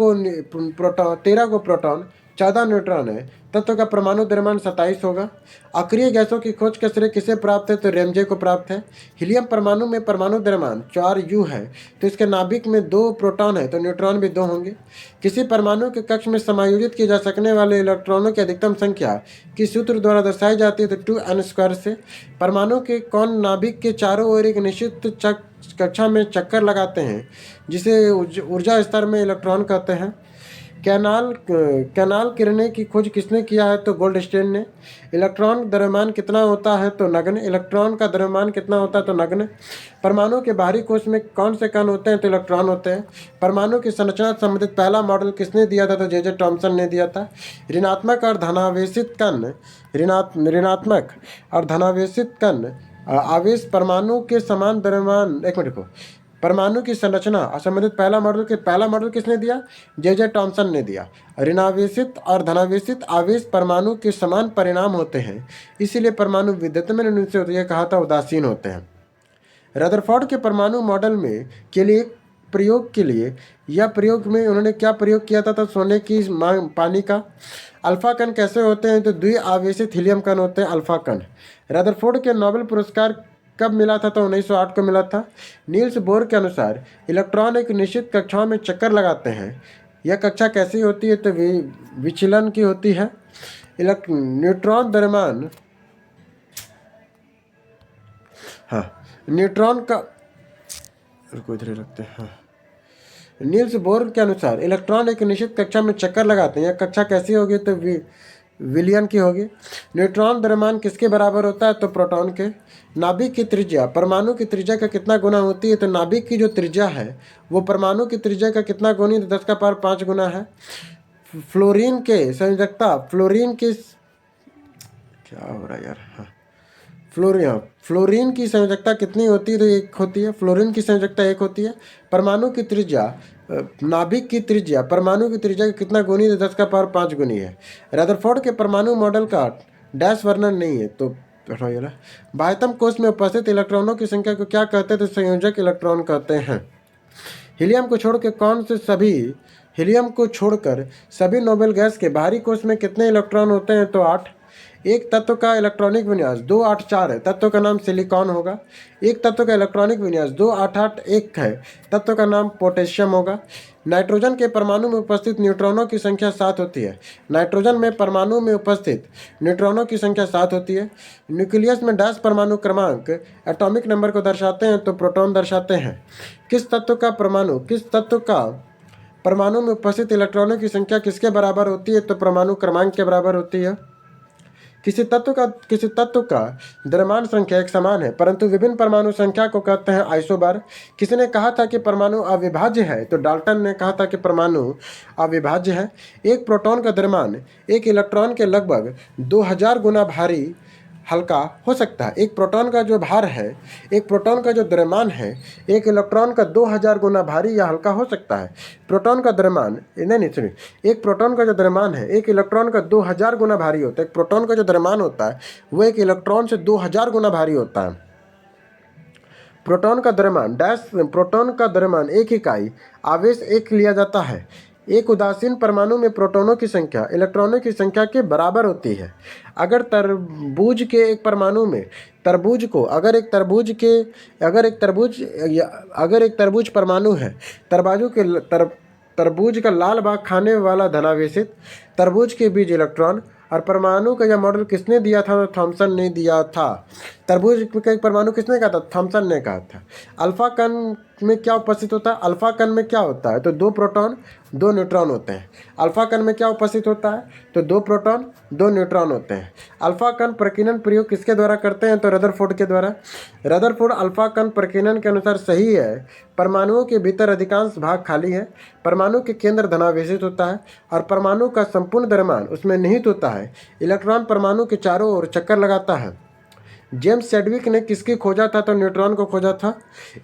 को प्रोटॉन 14 न्यूट्रॉन है। तत्व का परमाणु द्रव्यमान 27 होगा। अक्रिय गैसों की खोज का श्रेय किसे प्राप्त है? तो रेमजे को प्राप्त है। हीलियम परमाणु में परमाणु द्रव्यमान 4U है, तो इसके नाभिक में 2 प्रोटॉन है, तो न्यूट्रॉन भी 2 होंगे। किसी परमाणु के कक्ष में समायोजित किए जा सकने वाले इलेक्ट्रॉनों की अधिकतम संख्या किस सूत्र द्वारा दर्शाई जाती है? तो 2n² से। परमाणु के कौन नाभिक के चारों ओर एक निश्चित कक्षा में चक्कर लगाते हैं जिसे ऊर्जा स्तर में इलेक्ट्रॉन कहते हैं। कैनाल किरणें की खोज किसने किया है? तो गोल्डस्टेन ने। इलेक्ट्रॉन द्रव्यमान कितना होता है? तो नग्न। इलेक्ट्रॉन का द्रव्यमान कितना होता है? तो नग्न। परमाणु के बाहरी कोश में कौन से कण होते हैं? तो इलेक्ट्रॉन होते हैं। परमाणु की संरचना से संबंधित पहला मॉडल किसने दिया था? तो जे टॉमसन ने दिया था। ऋणात्मक और धनावेशित कण आवेश परमाणु के समान द्रव्यमान परमाणु की संरचना असंबंधित पहला मॉडल किसने दिया? जे टॉमसन ने दिया। ऋणावेशित और धनावेशित आवेश परमाणु के समान परिणाम होते हैं, इसीलिए परमाणु विद्युत में निश्चित होते हैं, कहा था उदासीन होते हैं। रदरफोर्ड के परमाणु मॉडल में के लिए प्रयोग के लिए या प्रयोग में उन्होंने क्या प्रयोग किया था? तो सोने की मांग पानी का। अल्फा कण कैसे होते हैं? तो द्विआवेशित हीलियम कण होते हैं अल्फा कण। रदरफोर्ड के नोबेल पुरस्कार कब मिला था? तो 1908 को मिला था। नील्स बोर के अनुसार इलेक्ट्रॉन एक निश्चित कक्षाओं में चक्कर लगाते हैं। यह कक्षा कैसी होती है? तो विचलन की होती है। न्यूट्रॉन द्रव्यमान न्यूट्रॉन का इधर रखते हैं। नील्स बोर के अनुसार इलेक्ट्रॉन एक निश्चित कक्षा में चक्कर लगाते हैं। यह कक्षा कैसी होगी? तो विलियन की होगी। न्यूट्रॉन द्रव्यमान किसके बराबर होता है? तो प्रोटॉन के। नाभिक की त्रिज्या परमाणु की त्रिज्या का कितना गुना होती है? तो नाभिक की जो त्रिज्या है वो परमाणु की त्रिज्या का कितना गुना? तो 10⁵ गुना है। फ्लोरीन के संयोजकता फ्लोरीन की क्या हो रहा है यार? फ्लोरीन की संयोजकता कितनी होती है? तो 1 होती है। फ्लोरीन की संयोजकता 1 होती है। परमाणु की त्रिज्या नाभिक की त्रिज्या परमाणु की त्रिज्या का कितना गुनी? तो 10⁵ गुनी है। रदरफोर्ड के परमाणु मॉडल का डैश वर्णन नहीं है, तो बाह्यतम कोश में उपस्थित इलेक्ट्रॉनों की संख्या को क्या कहते हैं? तो संयोजक इलेक्ट्रॉन कहते हैं। हीलियम को छोड़कर सभी नोबेल गैस के बाहरी कोश में कितने इलेक्ट्रॉन होते हैं? तो 8। एक तत्व का इलेक्ट्रॉनिक विन्यास 284 है, तत्व का नाम सिलिकॉन होगा। एक तत्व का इलेक्ट्रॉनिक विन्यास 2881 है, तत्व का नाम पोटेशियम होगा। नाइट्रोजन के परमाणु में उपस्थित न्यूट्रॉनों की संख्या 7 होती है। नाइट्रोजन में परमाणु में उपस्थित न्यूट्रॉनों की संख्या 7 होती है। न्यूक्लियस में डैश परमाणु क्रमांक एटॉमिक नंबर को दर्शाते हैं, तो प्रोटॉन दर्शाते हैं। किस तत्व का परमाणु में उपस्थित इलेक्ट्रॉनों की संख्या किसके बराबर होती है? तो परमाणु क्रमांक के बराबर होती है। किसी तत्व का द्रव्यमान संख्या एक समान है, परंतु विभिन्न परमाणु संख्या को कहते हैं आइसोबार। किसी ने कहा था कि परमाणु अविभाज्य है? तो डाल्टन ने कहा था कि परमाणु अविभाज्य है। एक प्रोटॉन का द्रव्यमान एक इलेक्ट्रॉन के लगभग 2000 गुना भारी हल्का हो सकता है। एक प्रोटॉन का जो द्रव्यमान है एक इलेक्ट्रॉन का 2000 गुना भारी या हल्का हो सकता है। प्रोटॉन का द्रव्यमान एक प्रोटॉन का जो द्रव्यमान है एक इलेक्ट्रॉन का 2000 गुना भारी होता है। एक प्रोटॉन का जो द्रव्यमान होता है वो एक इलेक्ट्रॉन से 2000 गुना भारी होता है। प्रोटॉन का द्रव्यमान एक इकाई आवेश 1 लिया जाता है। एक उदासीन परमाणु में प्रोटॉनों की संख्या इलेक्ट्रॉनों की संख्या के बराबर होती है। अगर तरबूज के एक परमाणु में अगर एक तरबूज परमाणु है, तरबूज का लाल भाग खाने वाला धनावेशित, तरबूज के बीज इलेक्ट्रॉन। और परमाणु का यह मॉडल किसने दिया था? तो थॉमसन ने दिया था। तरबूज का एक परमाणु किसने कहा था? थॉमसन ने कहा था। अल्फा कण में क्या उपस्थित होता है? अल्फा कण में क्या होता है? तो 2 प्रोटॉन 2 न्यूट्रॉन होते हैं। अल्फा कण में क्या उपस्थित होता है? तो 2 प्रोटॉन 2 न्यूट्रॉन होते हैं। अल्फा कण प्रकीर्णन प्रयोग किसके द्वारा करते हैं? तो रदरफोर्ड के द्वारा। रदरफोर्ड अल्फा कण प्रकीर्णन के अनुसार सही है। परमाणुओं के भीतर अधिकांश भाग खाली है। परमाणु के केंद्र धनावेशित होता है और परमाणु का संपूर्ण द्रव्यमान उसमें निहित होता है। इलेक्ट्रॉन परमाणु के चारों ओर चक्कर लगाता है। जेम्स चैडविक ने किसकी खोजा था? तो न्यूट्रॉन को खोजा था।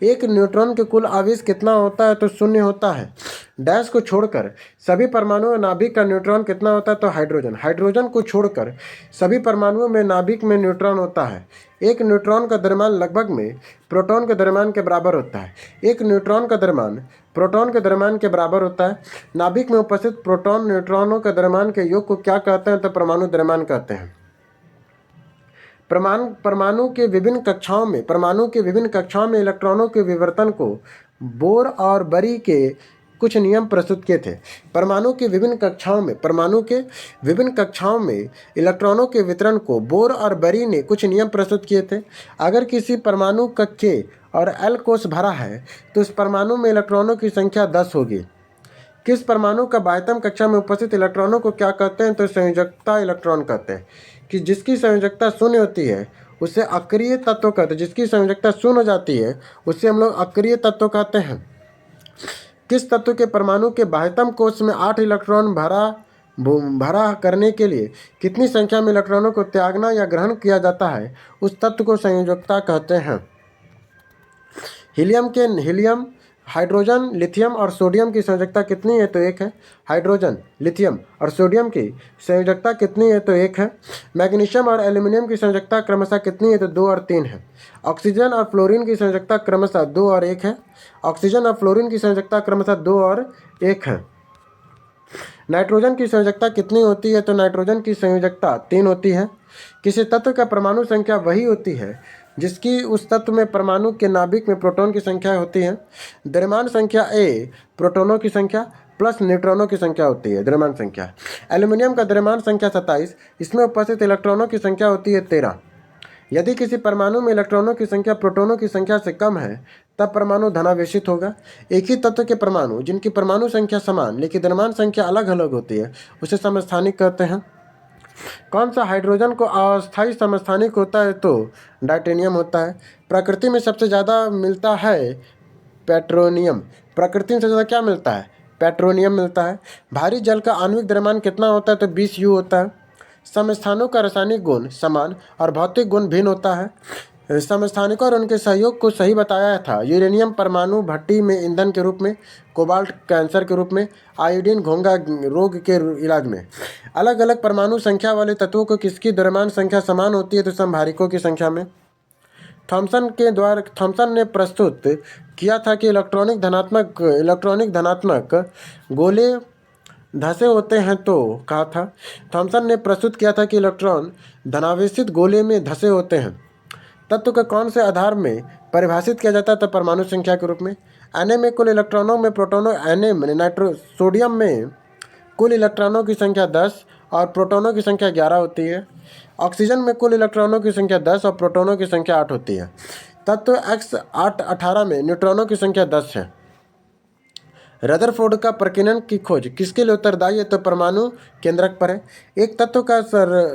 एक न्यूट्रॉन के कुल आवेश कितना होता है? तो 0 होता है। डैश को छोड़कर सभी परमाणुओं नाभिक का न्यूट्रॉन कितना होता है? तो हाइड्रोजन को छोड़कर सभी परमाणुओं में नाभिक में न्यूट्रॉन होता है। एक न्यूट्रॉन का द्रव्यमान लगभग में प्रोटॉन के द्रव्यमान के बराबर होता है। एक न्यूट्रॉन का द्रव्यमान प्रोटॉन के द्रव्यमान के बराबर होता है। नाभिक में उपस्थित प्रोटॉन न्यूट्रॉनों के द्रव्यमान के योग को क्या कहते हैं? तो परमाणु द्रव्यमान कहते हैं। परमाणु के विभिन्न कक्षाओं में इलेक्ट्रॉनों के विवर्तन को बोर और बरी के कुछ नियम प्रस्तुत किए थे। परमाणु के विभिन्न कक्षाओं में इलेक्ट्रॉनों के वितरण को बोर और बरी ने कुछ नियम प्रस्तुत किए थे। अगर किसी परमाणु का K और L कोश भरा है तो उस परमाणु में इलेक्ट्रॉनों की संख्या 10 होगी। किस परमाणु का बाह्यतम कक्षा में उपस्थित इलेक्ट्रॉनों को क्या कहते हैं? तो संयोजकता इलेक्ट्रॉन कहते हैं। कि जिसकी संयोजकता 0 होती है उसे अक्रिय तत्व कहते हैं। जिसकी संयोजकता 0 हो जाती है उससे हम लोग अक्रिय तत्व कहते हैं। किस तत्व के परमाणु के बाह्यतम कोश में 8 इलेक्ट्रॉन भरा करने के लिए कितनी संख्या में इलेक्ट्रॉनों को त्यागना या ग्रहण किया जाता है उस तत्व को संयोजकता कहते हैं। हीलियम, हाइड्रोजन, लिथियम और सोडियम की संयोजकता कितनी है? तो 1 है। हाइड्रोजन, लिथियम और सोडियम की संयोजकता कितनी है? तो 1 है। मैग्नीशियम और एल्यूमिनियम की संयोजकता क्रमशः कितनी है? तो 2 और 3 है। ऑक्सीजन और फ्लोरीन की संयोजकता क्रमशः 2 और 1 है। ऑक्सीजन और फ्लोरीन की संयोजकता क्रमशः 2 और 1 है। नाइट्रोजन की संयोजकता कितनी होती है? तो नाइट्रोजन की संयोजकता 3 होती है। किसी तत्व का परमाणु संख्या वही होती है जिसकी उस तत्व में परमाणु के नाभिक में प्रोटॉन की संख्या होती है। द्रव्यमान संख्या A प्रोटॉनों की संख्या प्लस न्यूट्रॉनों की संख्या होती है, द्रव्यमान संख्या। एल्यूमिनियम का द्रव्यमान संख्या 27, इसमें उपस्थित इलेक्ट्रॉनों की संख्या होती है 13। यदि किसी परमाणु में इलेक्ट्रॉनों की संख्या प्रोटॉनों की संख्या से कम है तब परमाणु धनावेशित होगा। एक ही तत्व के परमाणु जिनकी परमाणु संख्या समान लेकिन द्रव्यमान संख्या अलग अलग होती है उसे समस्थानिक कहते हैं। कौन सा हाइड्रोजन को अस्थायी समस्थानिक होता है? तो टाइटेनियम होता है। प्रकृति में सबसे ज़्यादा मिलता है पेट्रोनियम। प्रकृति में सबसे ज़्यादा क्या मिलता है? पेट्रोनियम मिलता है। भारी जल का आणविक द्रव्यमान कितना होता है? तो 20 U होता है। समस्थानों का रासायनिक गुण समान और भौतिक गुण भिन्न होता है। समस्थानिकों और उनके सहयोग को सही बताया था। यूरेनियम परमाणु भट्टी में ईंधन के रूप में, कोबाल्ट कैंसर के रूप में, आयोडीन घोंघा रोग के इलाज में। अलग अलग परमाणु संख्या वाले तत्वों को किसकी द्रव्यमान संख्या समान होती है? तो समभारिकों की संख्या में। थॉमसन ने प्रस्तुत किया था कि इलेक्ट्रॉनिक धनात्मक गोले धसे होते हैं। तो कहा था थॉमसन ने प्रस्तुत किया था कि इलेक्ट्रॉन धनावेशित गोले में धसे होते हैं। तत्व को कौन से आधार में परिभाषित किया जाता है? तो परमाणु संख्या के रूप में। Na में कुल इलेक्ट्रॉनों में प्रोटोनों सोडियम में कुल इलेक्ट्रॉनों की संख्या 10 और प्रोटोनों की संख्या 11 होती है। ऑक्सीजन में कुल इलेक्ट्रॉनों की संख्या 10 और प्रोटोनों की संख्या 8 होती है। तत्व X818 में न्यूट्रॉनों की संख्या 10 है। रदरफोर्ड का प्रकीर्णन की खोज किसके लिए उत्तरदायी है? तो परमाणु केंद्रक पर है। एक तत्व का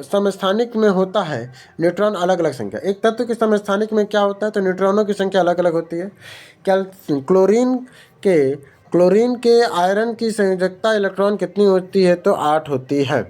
समस्थानिक में होता है न्यूट्रॉन अलग अलग संख्या। एक तत्व के समस्थानिक में क्या होता है? तो न्यूट्रॉनों की संख्या अलग अलग होती है। क्लोरीन के आयरन की संयोजकता इलेक्ट्रॉन कितनी होती है? तो 8 होती है।